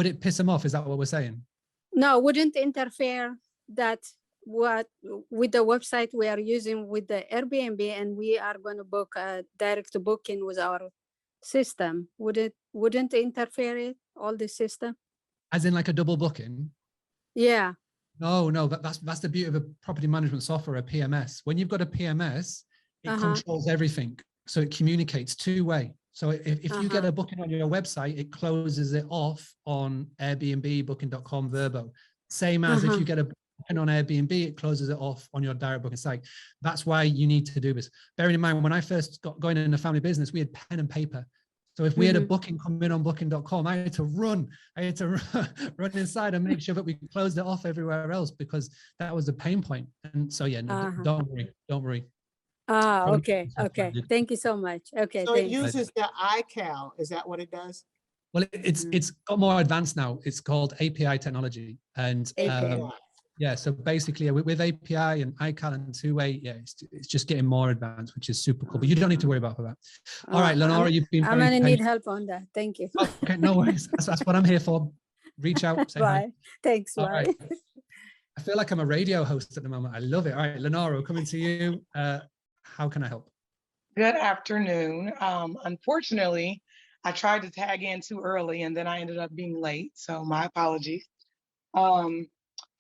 it piss them off? Is that what we're saying? No, wouldn't interfere that what with the website we are using with the Airbnb, and we are going to book a direct booking with our system. Wouldn't interfere it, all the system? As in like a double booking? Yeah. No, that's the beauty of a property management software, a PMS. When you've got a PMS, it controls everything. So it communicates 2-way. So if you get a booking on your website, it closes it off on Airbnb, booking.com, Verbo. Same as if you get a booking on Airbnb, it closes it off on your direct booking site. That's why you need to do this. Bearing in mind, when I first got going in a family business, we had pen and paper. So if we had a booking come in on booking.com, I had to run run inside and make sure that we closed it off everywhere else, because that was a pain point. And so, yeah, no, don't worry. Probably Okay. Thank you so much. Okay, So it thanks. uses the iCal, is that what it does? Well, it's got more advanced now. It's called API technology. And API. yeah, so basically with API and iCal and two-way, yeah, it's just getting more advanced, which is super cool. But you don't need to worry about that. All right, Lenora, you've been I'm very gonna need patient. help on that. Thank you. Okay, no worries. That's what I'm here for. Reach out, say hi. Bye. Thanks. All Bye. right. I feel like I'm a radio host at the moment. I love it. All right, Lenora, coming to you. How can I help? Good afternoon. Unfortunately, I tried to tag in too early and then I ended up being late. So my apologies.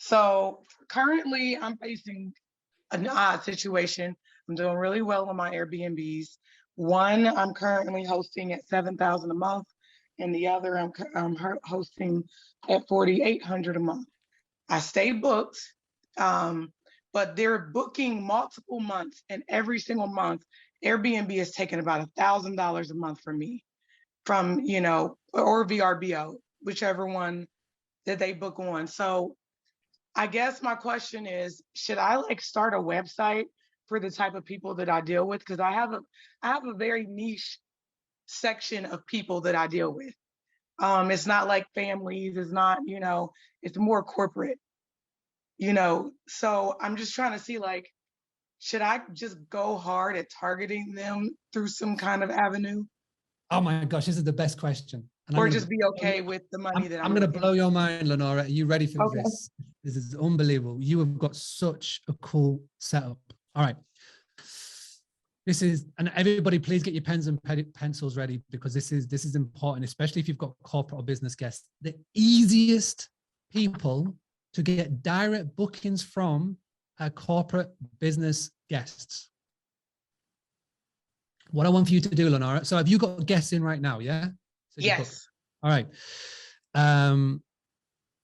So currently I'm facing an odd situation. I'm doing really well on my Airbnbs. One, I'm currently hosting at $7,000 a month, and the other I'm hosting at $4,800 a month. I stay booked, but they're booking multiple months, and every single month, Airbnb is taking about $1,000 a month from me, from, or VRBO, whichever one that they book on. So I guess my question is, should I start a website for the type of people that I deal with? Because I have a very niche section of people that I deal with. It's not like families, it's not, it's more corporate, so I'm just trying to see, should I just go hard at targeting them through some kind of avenue? Oh my gosh, this is the best question. And or just be okay with the money that I'm going to blow your mind, Lenora. Are you ready for Okay. this? This is unbelievable. You have got such a cool setup. All right. This is, and everybody please get your pens and pencils ready, because this is important, especially if you've got corporate or business guests. The easiest people to get direct bookings from are corporate business guests. What I want for you to do, Lenora, so have you got guests in right now? Yeah? So Yes. All right.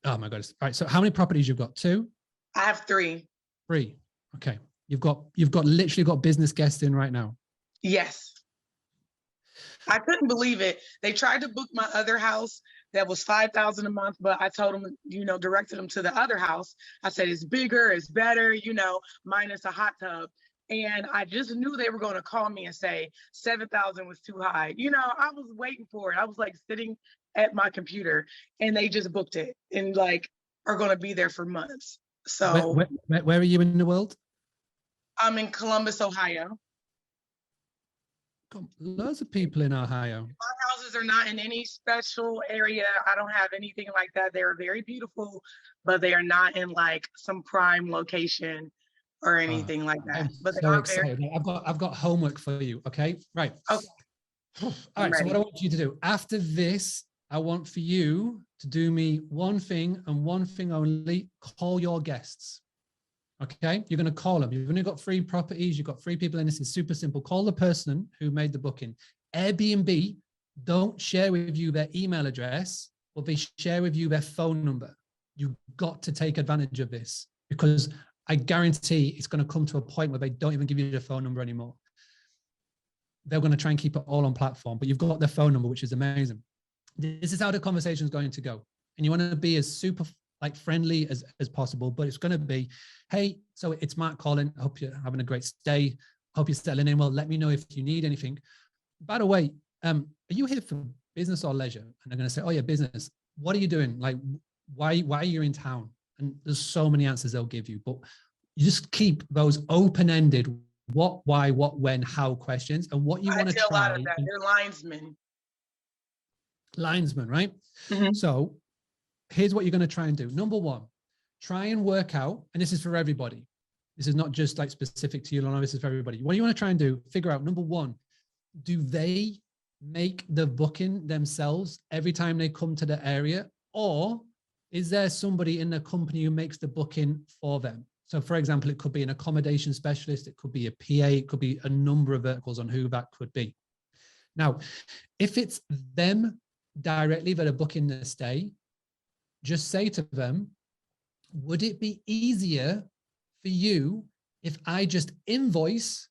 Oh my goodness. All right. So how many properties you've got? 2? I have 3. 3. Okay. You've literally got business guests in right now. Yes. I couldn't believe it. They tried to book my other house that was $5,000 a month, but I told them, directed them to the other house. I said, it's bigger, it's better, minus a hot tub. And I just knew they were going to call me and say 7,000 was too high. I was waiting for it. I was sitting at my computer, and they just booked it and are going to be there for months. So where are you in the world? I'm in Columbus, Ohio. Loads of people in Ohio. My houses are not in any special area. I don't have anything like that. They're very beautiful, but they are not in some prime location or anything like that. I'm But so excited. I've got homework for you. Okay, right. Okay. All right. So what I want you to do after this, I want for you to do me one thing and one thing only. Call your guests. Okay, you're going to call them. You've only got 3 properties. You've got 3 people in this. It's super simple. Call the person who made the booking. Airbnb don't share with you their email address, but they share with you their phone number. You've got to take advantage of this, because I guarantee it's going to come to a point where they don't even give you their phone number anymore. They're going to try and keep it all on platform, but you've got their phone number, which is amazing. This is how the conversation is going to go. And you want to be as super friendly as possible, but it's going to be, hey, so it's Mark calling. I hope you're having a great stay. Hope you're settling in well. Let me know if you need anything. By the way, are you here for business or leisure? And they're going to say, oh yeah, business. What are you doing? Why are you in town? And there's so many answers they'll give you, but you just keep those open-ended what, why, what, when, how questions, and what you want to try. I do a lot of that. They're linesmen. Linesmen, right? Mm-hmm. So here's what you're going to try and do. Number 1, try and work out, and this is for everybody. This is not just specific to you, Lana, this is for everybody. What you want to try and do, figure out, number 1, do they make the booking themselves every time they come to the area? Or is there somebody in the company who makes the booking for them? So for example, it could be an accommodation specialist, it could be a PA, it could be a number of verticals on who that could be. Now, if it's them directly that are booking the stay, just say to them, would it be easier for you if I just invoice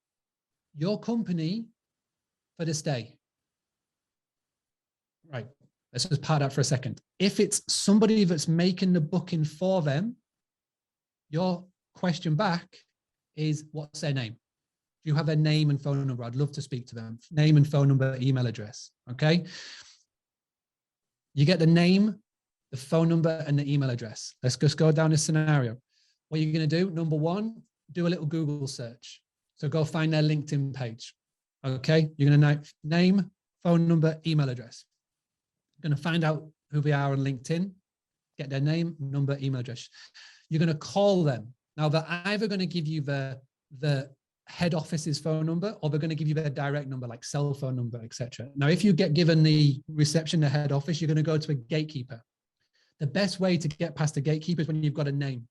your company for the stay? Right. Let's just park that for a second. If it's somebody that's making the booking for them, your question back is, what's their name? Do you have their name and phone number? I'd love to speak to them. Name and phone number, email address. Okay. You get the name, the phone number, and the email address. Let's just go down this scenario. What you're going to do, number one, do a little Google search. So go find their LinkedIn page. Okay. You're going to name, phone number, email address. You're going to find out who they are on LinkedIn, get their name, number, email address. You're going to call them. Now, they're either going to give you the head office's phone number, or they're going to give you their direct number, like cell phone number, etc. Now, if you get given the reception, the head office, you're going to go to a gatekeeper. The best way to get past the gatekeeper is when you've got a name.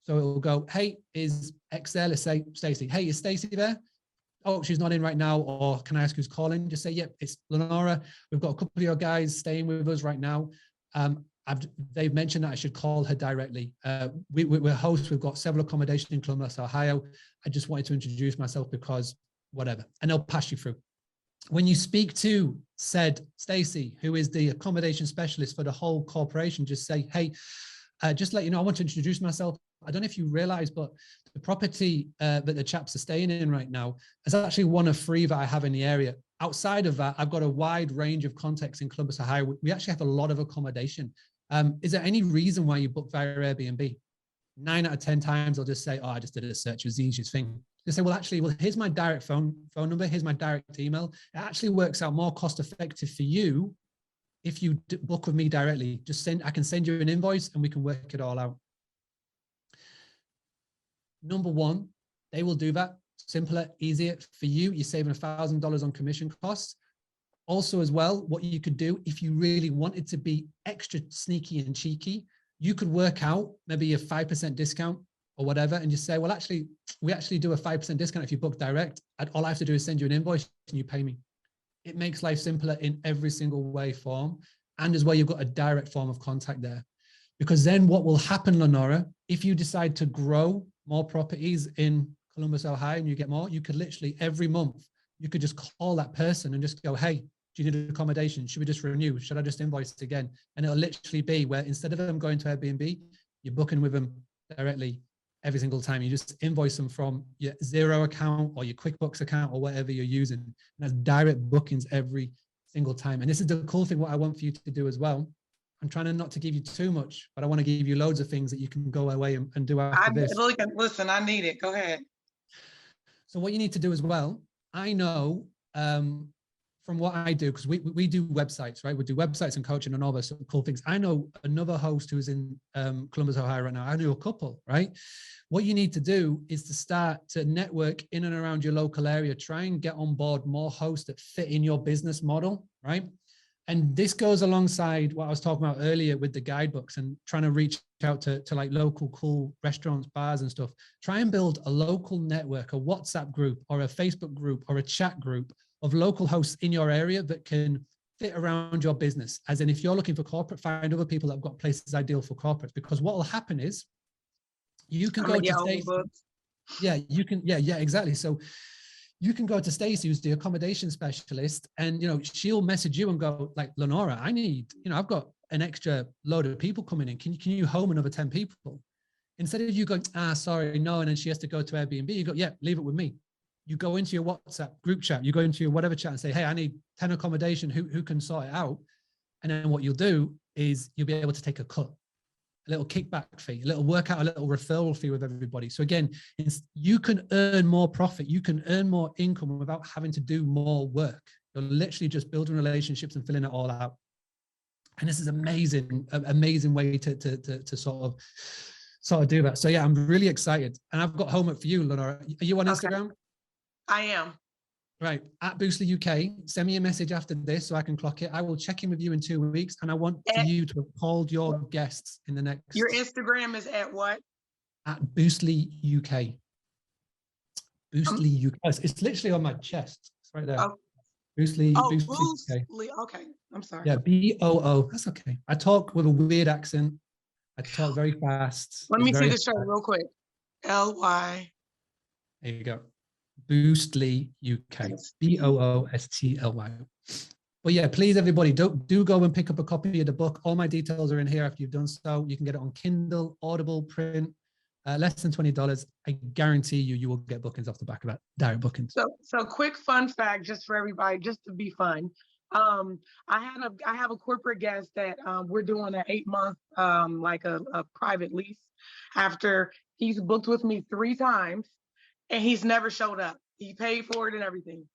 So it will go, hey, is X there? Let's say Stacey. Hey, is Stacey there? Oh, she's not in right now. Or can I ask who's calling? Just say, yep, it's Lenora. We've got a couple of your guys staying with us right now. They've mentioned that I should call her directly. We're hosts. We've got several accommodations in Columbus, Ohio. I just wanted to introduce myself because whatever. And they'll pass you through. When you speak to said Stacey, who is the accommodation specialist for the whole corporation, just say, hey, just to let you know, I want to introduce myself. I don't know if you realize, but the property that the chaps are staying in right now is actually one of 3 that I have in the area. Outside of that, I've got a wide range of contacts in Columbus, Ohio. We actually have a lot of accommodation. Is there any reason why you book via Airbnb? 9 out of 10 times, I'll just say, oh, I just did a search. It was the easiest thing. They say, well, here's my direct phone number. Here's my direct email. It actually works out more cost effective for you if you book with me directly. I can send you an invoice and we can work it all out. Number one, they will do that. Simpler, easier for you. You're saving $1,000 on commission costs. Also as well, what you could do if you really wanted to be extra sneaky and cheeky, you could work out maybe a 5% discount or whatever, and just say, well, actually, we actually do a 5% discount if you book direct. All I have to do is send you an invoice and you pay me. It makes life simpler in every single way, form. And as well, you've got a direct form of contact there. Because then what will happen, Lenora, if you decide to grow more properties in Columbus, Ohio, and you get more, you could literally every month, you could just call that person and just go, hey, do you need accommodation? Should we just renew? Should I just invoice it again? And it'll literally be where instead of them going to Airbnb, you're booking with them directly every single time. You just invoice them from your Xero account or your QuickBooks account or whatever you're using. And that's direct bookings every single time. And this is the cool thing, what I want for you to do as well. I'm trying not to give you too much, but I want to give you loads of things that you can go away and do after this. Listen, I need it. Go ahead. So what you need to do as well, I know from what I do, because we do websites, right? We do websites and coaching and all those cool things. I know another host who's in Columbus, Ohio right now. I know a couple, right? What you need to do is to start to network in and around your local area. Try and get on board more hosts that fit in your business model, right? And this goes alongside what I was talking about earlier with the guidebooks and trying to reach out to like local cool restaurants, bars and stuff. Try and build a local network, a WhatsApp group or a Facebook group or a chat group of local hosts in your area that can fit around your business. As in, if you're looking for corporate, find other people that have got places ideal for corporates, because what will happen is you can go to Stacey. Yeah, you can. Yeah, exactly. So you can go to Stacey, who's the accommodation specialist, and she'll message you and go like, Lenora, I need, I've got an extra load of people coming in. Can you home another 10 people? Instead of you going, sorry, no, and then she has to go to Airbnb, you go, yeah, leave it with me. You go into your WhatsApp group chat, you go into your whatever chat and say, hey, I need 10 accommodation, who can sort it out? And then what you'll do is you'll be able to take a cut, a little kickback fee, a little workout, a little referral fee with everybody. So again, you can earn more profit, you can earn more income without having to do more work. You're literally just building relationships and filling it all out. And this is amazing way to sort of do that. So yeah, I'm really excited. And I've got homework for you, Lenora. Are you on Instagram? I am. Right, at Boostly UK, send me a message after this so I can clock it. I will check in with you in 2 weeks, and I want you to have called your guests in the next. Your Instagram is at what? At Boostly UK. Boostly UK. It's literally on my chest. It's right there. Oh. Boostly UK. Okay, I'm sorry. Yeah, BOO. That's okay. I talk with a weird accent. I talk very fast. Let me see the show real quick. LY. There you go. Boostly UK, BOOSTLY. But yeah, please, everybody, do go and pick up a copy of the book. All my details are in here after you've done so. You can get it on Kindle, Audible, print, less than $20. I guarantee you will get bookings off the back of that, direct bookings. So quick fun fact, just for everybody, just to be fun. I have a corporate guest that we're doing an 8-month like a private lease after he's booked with me 3 times and he's never showed up. He paid for it and everything.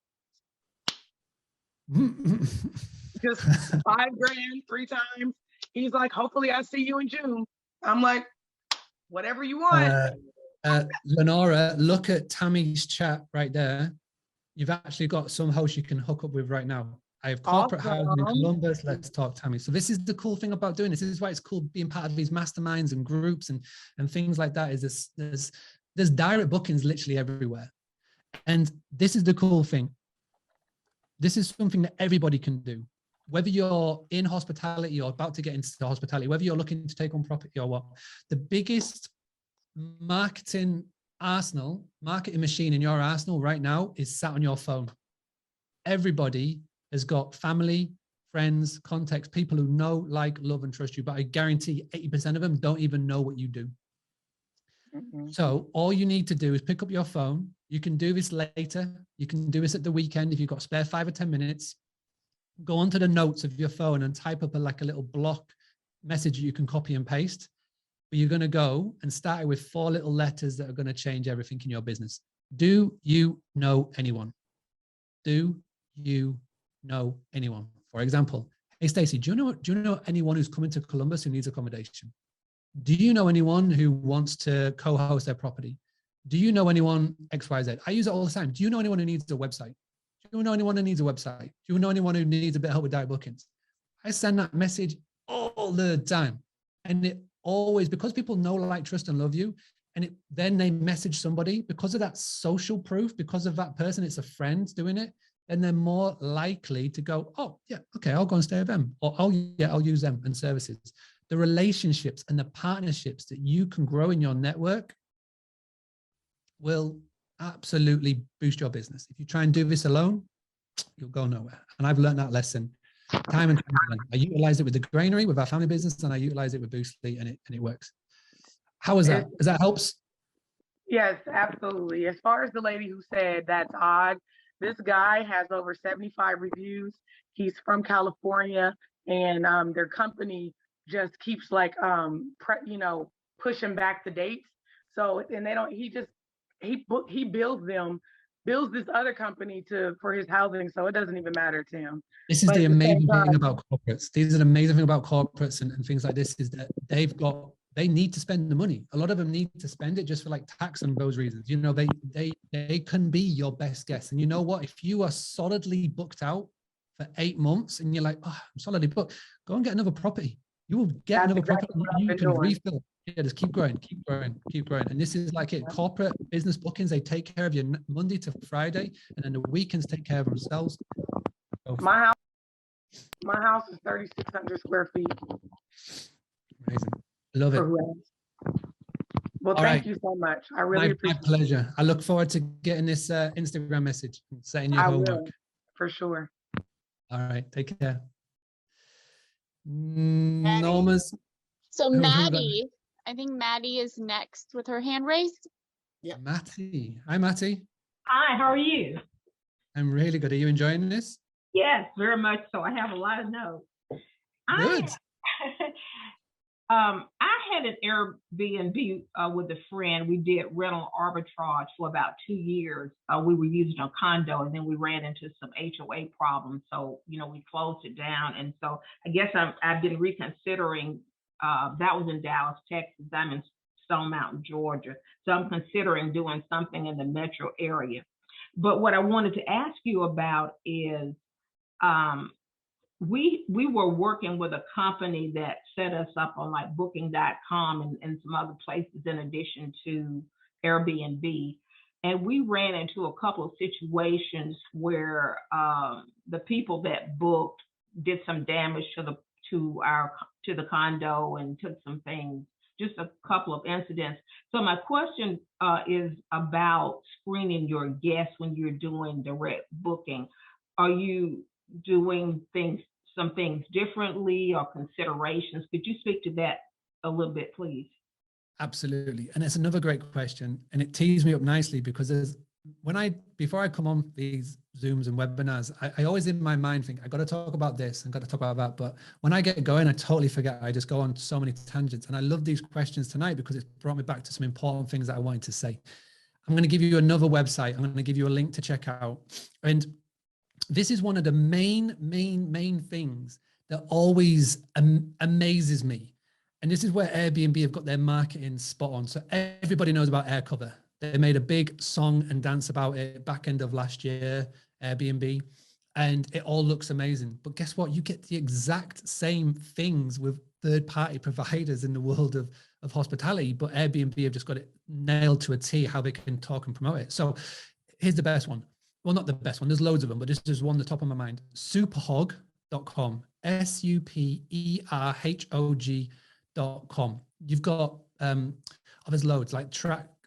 Just $5,000 3 times. He's like, hopefully I see you in June. I'm like, whatever you want. Lenora, look at Tammy's chat right there. You've actually got some hosts you can hook up with right now. I have corporate housing in Columbus. Let's talk, Tammy. So this is the cool thing about doing this. This is why it's cool being part of these masterminds and groups and things like that. Is there's direct bookings literally everywhere, and this is the cool thing. This is something that everybody can do, whether you're in hospitality or about to get into hospitality, whether you're looking to take on property or what. The biggest marketing machine in your arsenal right now is sat on your phone. Everybody has got family, friends, contacts, people who know, like, love, and trust you, but I guarantee 80% of them don't even know what you do. So all you need to do is pick up your phone. You can do this later. You can do this at the weekend if you've got spare 5 or 10 minutes. Go onto the notes of your phone and type up a little block message you can copy and paste. But you're going to go and start it with 4 little letters that are going to change everything in your business. Do you know anyone? Do you know anyone? For example, hey Stacey, do you know anyone who's coming to Columbus who needs accommodation? Do you know anyone who wants to co-host their property? Do you know anyone XYZ? I use it all the time. Do you know anyone who needs a website? Do you know anyone who needs a website? Do you know anyone who needs a bit of help with direct bookings? I send that message all the time. And it always, because people know, like, trust, and love you, and then they message somebody because of that social proof, because of that person, it's a friend doing it, and they're more likely to go, oh, yeah, okay, I'll go and stay with them. Or, oh, yeah, I'll use them and services. The relationships and the partnerships that you can grow in your network will absolutely boost your business. If you try and do this alone, you'll go nowhere. And I've learned that lesson time and time again. I utilize it with the granary, with our family business, and I utilize it with Boostly, and it works. How is that? Does that helps? Yes, absolutely. As far as the lady who said that's odd, this guy has over 75 reviews. He's from California, and their company just keeps pushing back the dates. So, and they don't. He bills this other company for his housing, so it doesn't even matter to him. This is the amazing thing about corporates. These are the amazing thing about corporates and things like this, is that they need to spend the money. A lot of them need to spend it just for like tax and those reasons. You know, they can be your best guess. And you know what? If you are solidly booked out for 8 months and you're like, oh, I'm solidly booked, go and get another property. You will get another property. You can refill. Yeah, just keep growing, keep growing, keep growing. And this is like it. Corporate business bookings, they take care of you Monday to Friday, and then the weekends take care of themselves. My house is 3,600 square feet. Amazing. Love it. Well, thank you so much. I really appreciate it. My pleasure. I look forward to getting this Instagram message and setting your homework. Will, for sure. All right. Take care. Norma's. So Maddie, I think Maddie is next with her hand raised. Yeah. Matty. Hi, Matty. Hi, how are you? I'm really good. Are you enjoying this? Yes, very much so. I have a lot of notes. Good. I had an Airbnb with a friend. We did rental arbitrage for about 2 years. We were using a condo, and then we ran into some HOA problems. So, we closed it down. And so I guess I've been reconsidering. That was in Dallas, Texas. I'm in Stone Mountain, Georgia. So I'm considering doing something in the metro area. But what I wanted to ask you about is we were working with a company that set us up on like booking.com and some other places in addition to Airbnb. And we ran into a couple of situations where the people that booked did some damage to the condo and took some things, just a couple of incidents. So my question is about screening your guests when you're doing direct booking. Are you doing some things differently or considerations. Could you speak to that a little bit, please? Absolutely. And it's another great question. And it tees me up nicely because before I come on these Zooms and webinars, I always in my mind think, I got to talk about this and got to talk about that. But when I get going, I totally forget. I just go on so many tangents. And I love these questions tonight because it's brought me back to some important things that I wanted to say. I'm going to give you another website. I'm going to give you a link to check out. And this is one of the main things that always amazes me. And this is where Airbnb have got their marketing spot on. So everybody knows about air cover. They made a big song and dance about it back end of last year, Airbnb, and it all looks amazing. But guess what? You get the exact same things with third-party providers in the world of hospitality, but Airbnb have just got it nailed to a T how they can talk and promote it. So here's the best one. Well, not the best one. There's loads of them, but this is one at the top of my mind. Superhog.com, superhog.com. You've got, there's loads like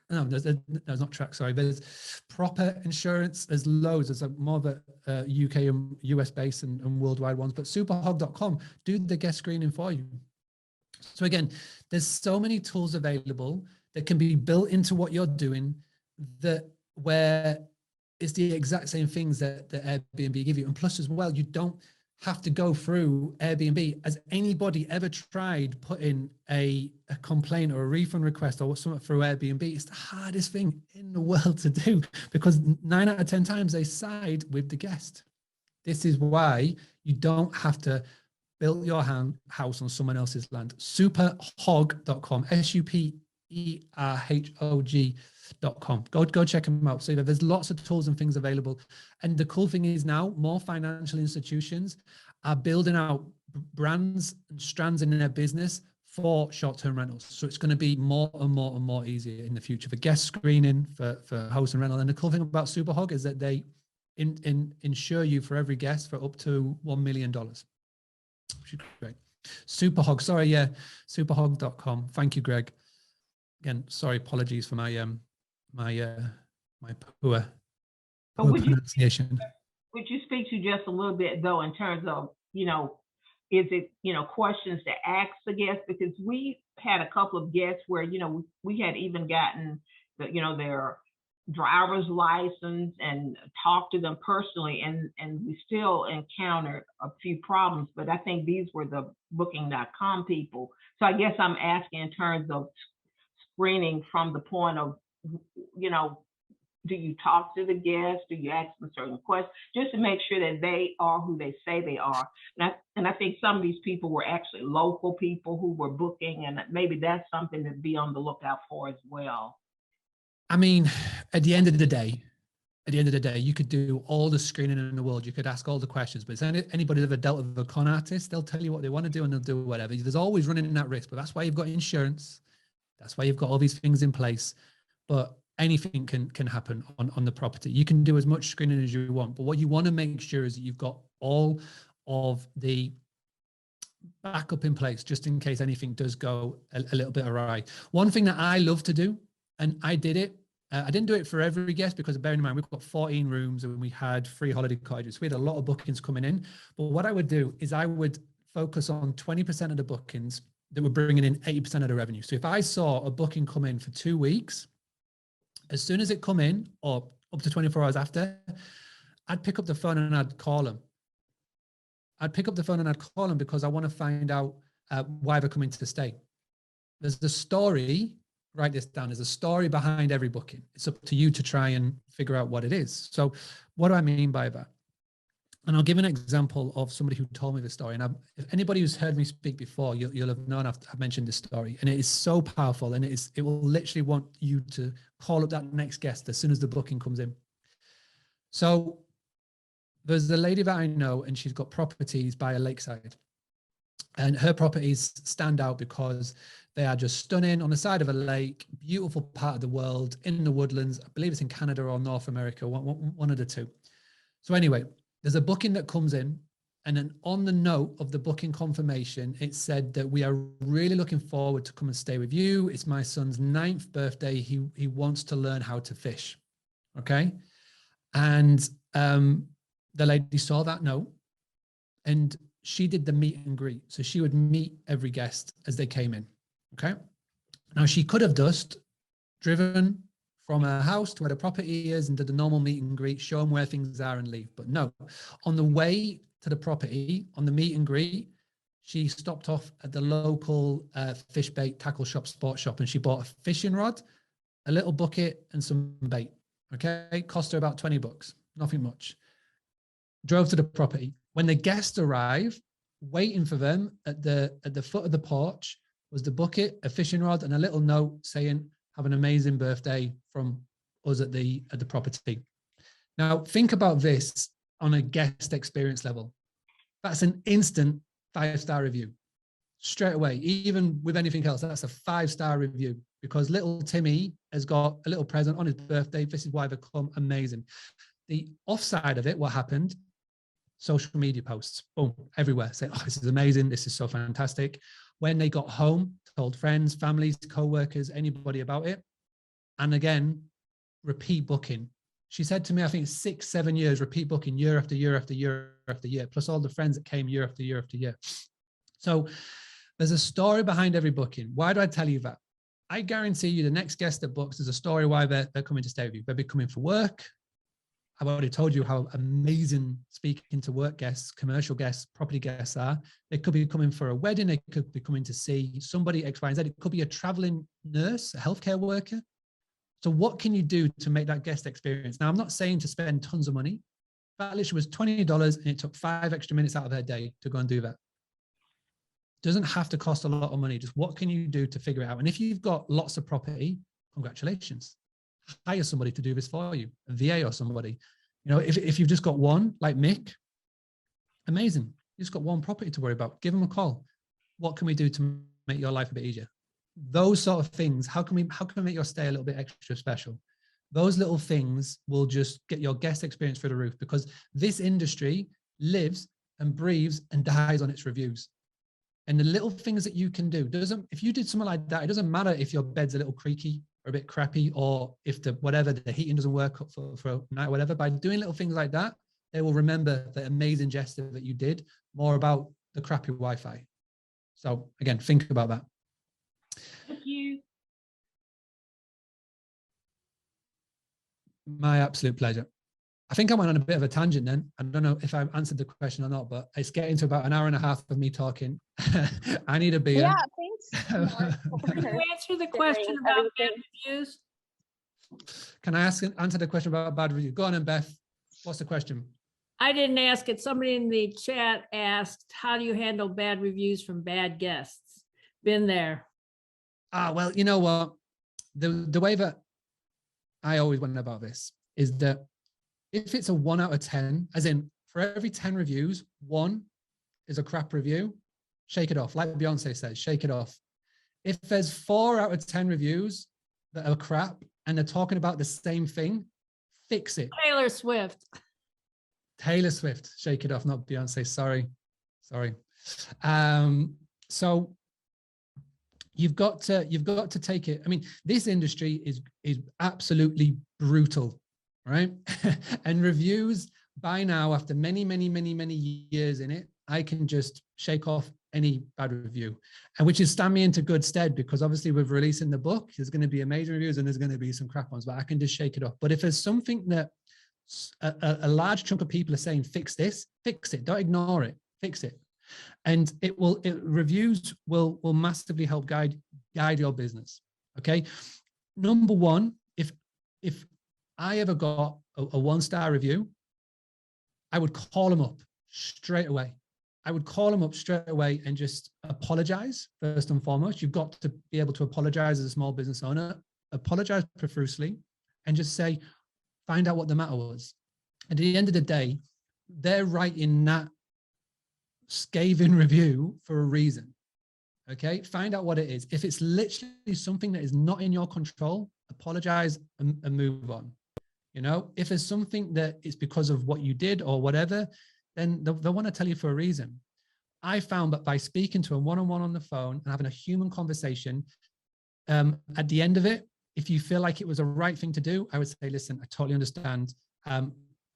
there's not track, sorry, there's proper insurance, there's loads, there's more of a UK and US based and worldwide ones, but superhog.com do the guest screening for you. So again, there's so many tools available that can be built into what you're doing where it's the exact same things that Airbnb give you. And plus as well, you don't have to go through Airbnb. Has anybody ever tried putting a complaint or a refund request or something through Airbnb? It's the hardest thing in the world to do because 9 out of 10 times they side with the guest. This is why you don't have to build your house on someone else's land. Superhog.com, superhog.com. Go check them out. So there's lots of tools and things available. And the cool thing is now more financial institutions are building out brands and strands in their business for short-term rentals. So it's going to be more and more easier in the future for guest screening, for host and rental. And the cool thing about Superhog is that they insure you for every guest for up to $1 million, which is great. Superhog, sorry, yeah, superhog.com. Thank you, Greg. Again, sorry, apologies for my my poor pronunciation. Would you speak to just a little bit though in terms of, is it, questions to ask the guests? Because we had a couple of guests where, we had even gotten their driver's license and talked to them personally, and we still encountered a few problems, but I think these were the booking.com people. So I guess I'm asking in terms of screening from the point of, do you talk to the guests? Do you ask them certain questions just to make sure that they are who they say they are? And I think some of these people were actually local people who were booking, and maybe that's something to be on the lookout for as well. I mean, at the end of the day, you could do all the screening in the world. You could ask all the questions, but anybody ever dealt with a con artist, they'll tell you what they want to do and they'll do whatever. There's always running that risk, but that's why you've got insurance. That's why you've got all these things in place. But anything can happen on the property. You can do as much screening as you want, but what you want to make sure is that you've got all of the backup in place just in case anything does go a little bit awry. One thing that I love to do, and I did it, I didn't do it for every guest because bearing in mind, we've got 14 rooms and we had 3 holiday cottages. We had a lot of bookings coming in, but what I would do is I would focus on 20% of the bookings that were bringing in 80% of the revenue. So if I saw a booking come in for 2 weeks, as soon as it come in or up to 24 hours after, I'd pick up the phone and I'd call them. Because I want to find out why they're coming to stay. There's the story, write this down, there's a story behind every booking. It's up to you to try and figure out what it is. So what do I mean by that? And I'll give an example of somebody who told me the story. And if anybody who's heard me speak before, you'll have known I've mentioned this story. And it is so powerful. And it will literally want you to call up that next guest as soon as the booking comes in. So there's a lady that I know, and she's got properties by a lakeside. And her properties stand out because they are just stunning on the side of a lake, beautiful part of the world, in the woodlands. I believe it's in Canada or North America, one of the two. So anyway, there's a booking that comes in, and then on the note of the booking confirmation, it said that we are really looking forward to come and stay with you. It's my son's 9th birthday. He wants to learn how to fish. Okay. And the lady saw that note and she did the meet and greet. So she would meet every guest as they came in. Okay. Now she could have just driven from her house to where the property is and did the normal meet and greet, show them where things are and leave. But no, on the way to the property, on the meet and greet, she stopped off at the local fish bait tackle shop, sport shop, and she bought a fishing rod, a little bucket, and some bait. Okay, cost her about $20, nothing much. Drove to the property. When the guests arrived, waiting for them at the foot of the porch was the bucket, a fishing rod, and a little note saying, "Have an amazing birthday from us at the property." Now, think about this on a guest experience level. That's an instant 5-star review straight away. Even with anything else, that's a 5-star review because little Timmy has got a little present on his birthday. This is why they come. Amazing. The offside of it, what happened? Social media posts, boom, everywhere. Say, "Oh, this is amazing. This is so fantastic." When they got home, told friends, families, co-workers, anybody about it. And again, repeat booking. She said to me, I think 6-7 years, repeat booking year after year after year after year, plus all the friends that came year after year after year. So there's a story behind every booking. Why do I tell you that? I guarantee you the next guest that books, there's a story why they're coming to stay with you. They'll be coming for work. I've already told you how amazing speaking to work guests, commercial guests, property guests are. They could be coming for a wedding. They could be coming to see somebody X, Y, and Z. It could be a traveling nurse, a healthcare worker. So what can you do to make that guest experience? Now, I'm not saying to spend tons of money. That literally was $20 and it took 5 extra minutes out of their day to go and do that. Doesn't have to cost a lot of money. Just what can you do to figure it out? And if you've got lots of property, congratulations. Hire somebody to do this for you, a VA or somebody. You know, if you've just got one, like Mick, amazing. You just got one property to worry about. Give them a call. What can we do to make your life a bit easier? Those sort of things. How can we make your stay a little bit extra special? Those little things will just get your guest experience through the roof because this industry lives and breathes and dies on its reviews. And the little things that you can do if you did something like that, it doesn't matter if your bed's a little creaky or a bit crappy, or if the heating doesn't work for a night or whatever. By doing little things like that, they will remember the amazing gesture that you did more about the crappy Wi-Fi. So again, think about that. Thank you. My absolute pleasure. I think I went on a bit of a tangent then. I don't know if I answered the question or not, but it's getting to about an hour and a half of me talking. I need a beer. Yeah, thanks. Can you answer the question about bad reviews? Can I answer the question about bad reviews? Go on, and Beth. What's the question? I didn't ask it. Somebody in the chat asked, how do you handle bad reviews from bad guests? Been there. Well, you know what? The way that I always went about this is that if it's a 1 out of 10, as in for every 10 reviews, 1 is a crap review, shake it off. Like Beyonce says, shake it off. If there's 4 out of 10 reviews that are crap and they're talking about the same thing, fix it. Taylor Swift. Taylor Swift, shake it off, not Beyonce. Sorry. So you've got to take it. I mean, this industry is absolutely brutal, right? And reviews by now, after many years in it, I can just shake off any bad review, and which is stand me into good stead, because obviously with releasing the book, there's going to be amazing reviews and there's going to be some crap ones, but I can just shake it off. But if there's something that a large chunk of people are saying, fix this, fix it, don't ignore it, fix it. And reviews will massively help guide your business. Okay. Number one, if I ever got a 1-star review, I would call them up straight away. And just apologize first and foremost. You've got to be able to apologize as a small business owner, apologize profusely, and just say, find out what the matter was. At the end of the day, they're writing that scathing review for a reason. Okay, find out what it is. If it's literally something that is not in your control, apologize and move on. You know, if it's something that is because of what you did or whatever, then they'll want to tell you for a reason. I found that by speaking to them one-on-one on the phone and having a human conversation, at the end of it, if you feel like it was a right thing to do, I would say, listen, I totally understand.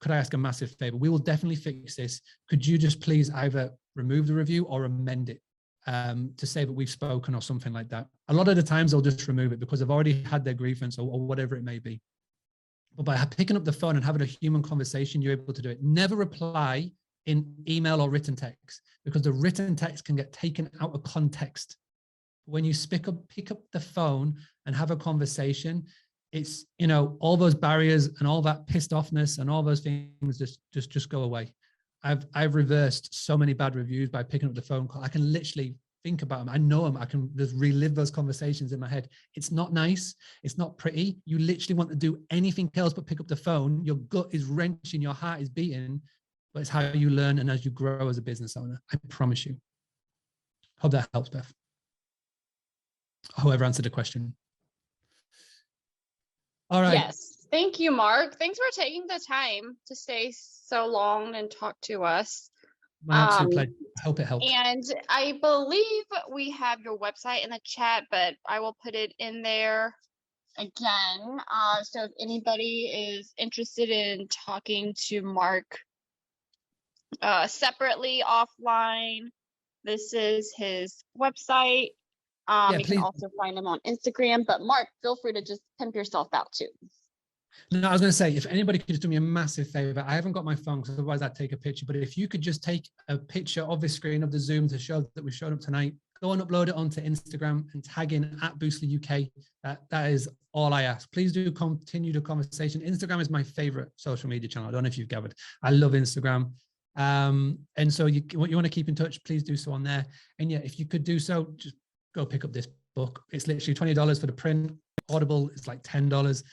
could I ask a massive favor? We will definitely fix this. Could you just please either remove the review or amend it to say that we've spoken or something like that? A lot of the times they'll just remove it because they've already had their grievance or whatever it may be. But by picking up the phone and having a human conversation, you're able to do it. Never reply in email or written text, because the written text can get taken out of context. When you pick up the phone and have a conversation, it's, you know, all those barriers and all that pissed offness and all those things just go away. I've reversed so many bad reviews by picking up the phone call. I can literally think about them. I know them. I can just relive those conversations in my head. It's not nice. It's not pretty. You literally want to do anything else but pick up the phone. Your gut is wrenching. Your heart is beating. But it's how you learn and as you grow as a business owner. I promise you. Hope that helps, Beth. Whoever answered the question. All right. Yes. Thank you, Mark. Thanks for taking the time to stay so long and talk to us. My absolute pleasure. I hope it helped. And I believe we have your website in the chat, but I will put it in there again. So if anybody is interested in talking to Mark separately offline, this is his website. You can also find him on Instagram. But Mark, feel free to just pimp yourself out too. No, I was going to say, if anybody could just do me a massive favor, I haven't got my phone because otherwise I'd take a picture. But if you could just take a picture of the screen of the Zoom to show that we showed up tonight, go and upload it onto Instagram and tag in @Boostly UK. That is all I ask. Please do continue the conversation. Instagram is my favorite social media channel. I don't know if you've gathered. I love Instagram. And so you want to keep in touch, please do so on there. And yeah, if you could do so, just go pick up this book. It's literally $20 for the print. Audible is like $10.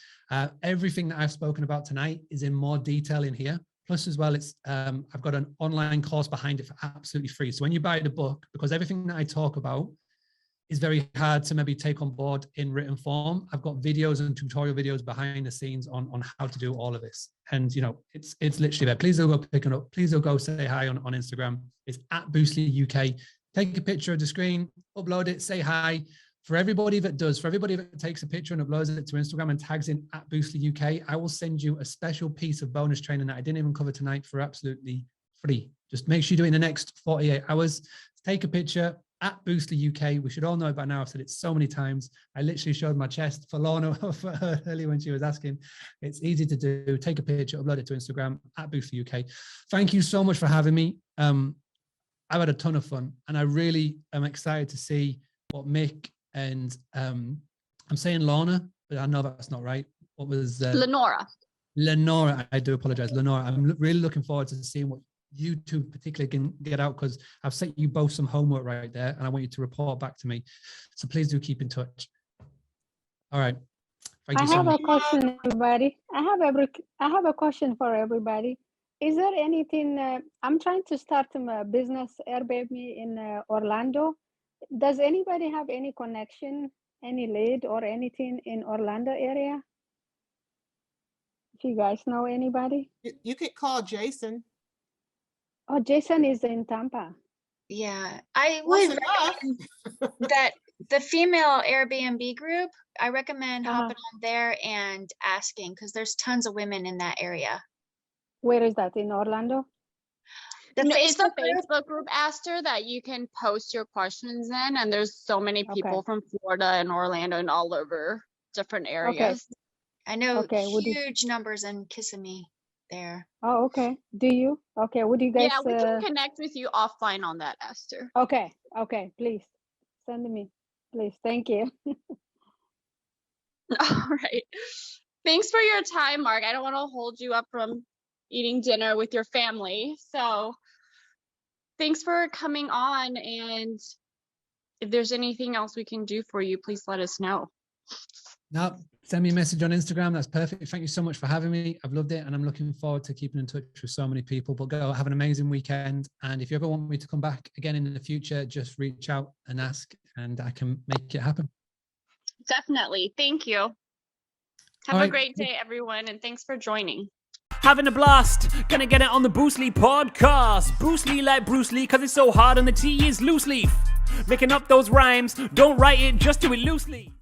Everything that I've spoken about tonight is in more detail in here. Plus as well, it's I've got an online course behind it for absolutely free. So when you buy the book, because everything that I talk about is very hard to maybe take on board in written form, I've got videos and tutorial videos behind the scenes on how to do all of this. And you know, it's literally there. Please do go pick it up. Please do go say hi on Instagram. It's @Boostly UK. Take a picture of the screen, upload it, say hi. For everybody that does, for everybody that takes a picture and uploads it to Instagram and tags in @Boostly UK, I will send you a special piece of bonus training that I didn't even cover tonight for absolutely free. Just make sure you do it in the next 48 hours. Take a picture @Boostly UK. We should all know it by now. I've said it so many times. I literally showed my chest for Lorna for her earlier when she was asking. It's easy to do. Take a picture, upload it to Instagram @Boostly UK. Thank you so much for having me. I've had a ton of fun and I really am excited to see what Mick and I'm saying Lorna, but I know that's not right. What was Lenora? Lenora, I do apologize. Lenora, I'm really looking forward to seeing what you two particularly can get out, because I've sent you both some homework right there and I want you to report back to me. So please do keep in touch. All right. Thank you so much. I have a question, everybody. I have a question for everybody. Is there anything, I'm trying to start a business Airbnb in Orlando. Does anybody have any connection, any lead or anything in Orlando area? If you guys know anybody? You could call Jason. Oh, Jason is in Tampa. Yeah, I would recommend that the female Airbnb group, I recommend hopping on there and asking, because there's tons of women in that area. Where is that, in Orlando? It's the Facebook group, Aster, that you can post your questions in, and there's so many people from Florida and Orlando and all over different areas. I know huge numbers in Kissimmee there. Oh, okay. Do you? Okay, would you guys? Yeah, we can connect with you offline on that, Aster. Okay, please send me, please. Thank you. All right. Thanks for your time, Mark. I don't want to hold you up from eating dinner with your family. So thanks for coming on. And if there's anything else we can do for you, please let us know. No, send me a message on Instagram. That's perfect. Thank you so much for having me. I've loved it. And I'm looking forward to keeping in touch with so many people. But go have an amazing weekend. And if you ever want me to come back again in the future, just reach out and ask and I can make it happen. Definitely. Thank you. Have a great day, everyone. And thanks for joining. Having a blast, gonna get it on the Boostly podcast. Boostly like Bruce Lee, cause it's so hard and the T is loose leaf. Making up those rhymes, don't write it, just do it loosely.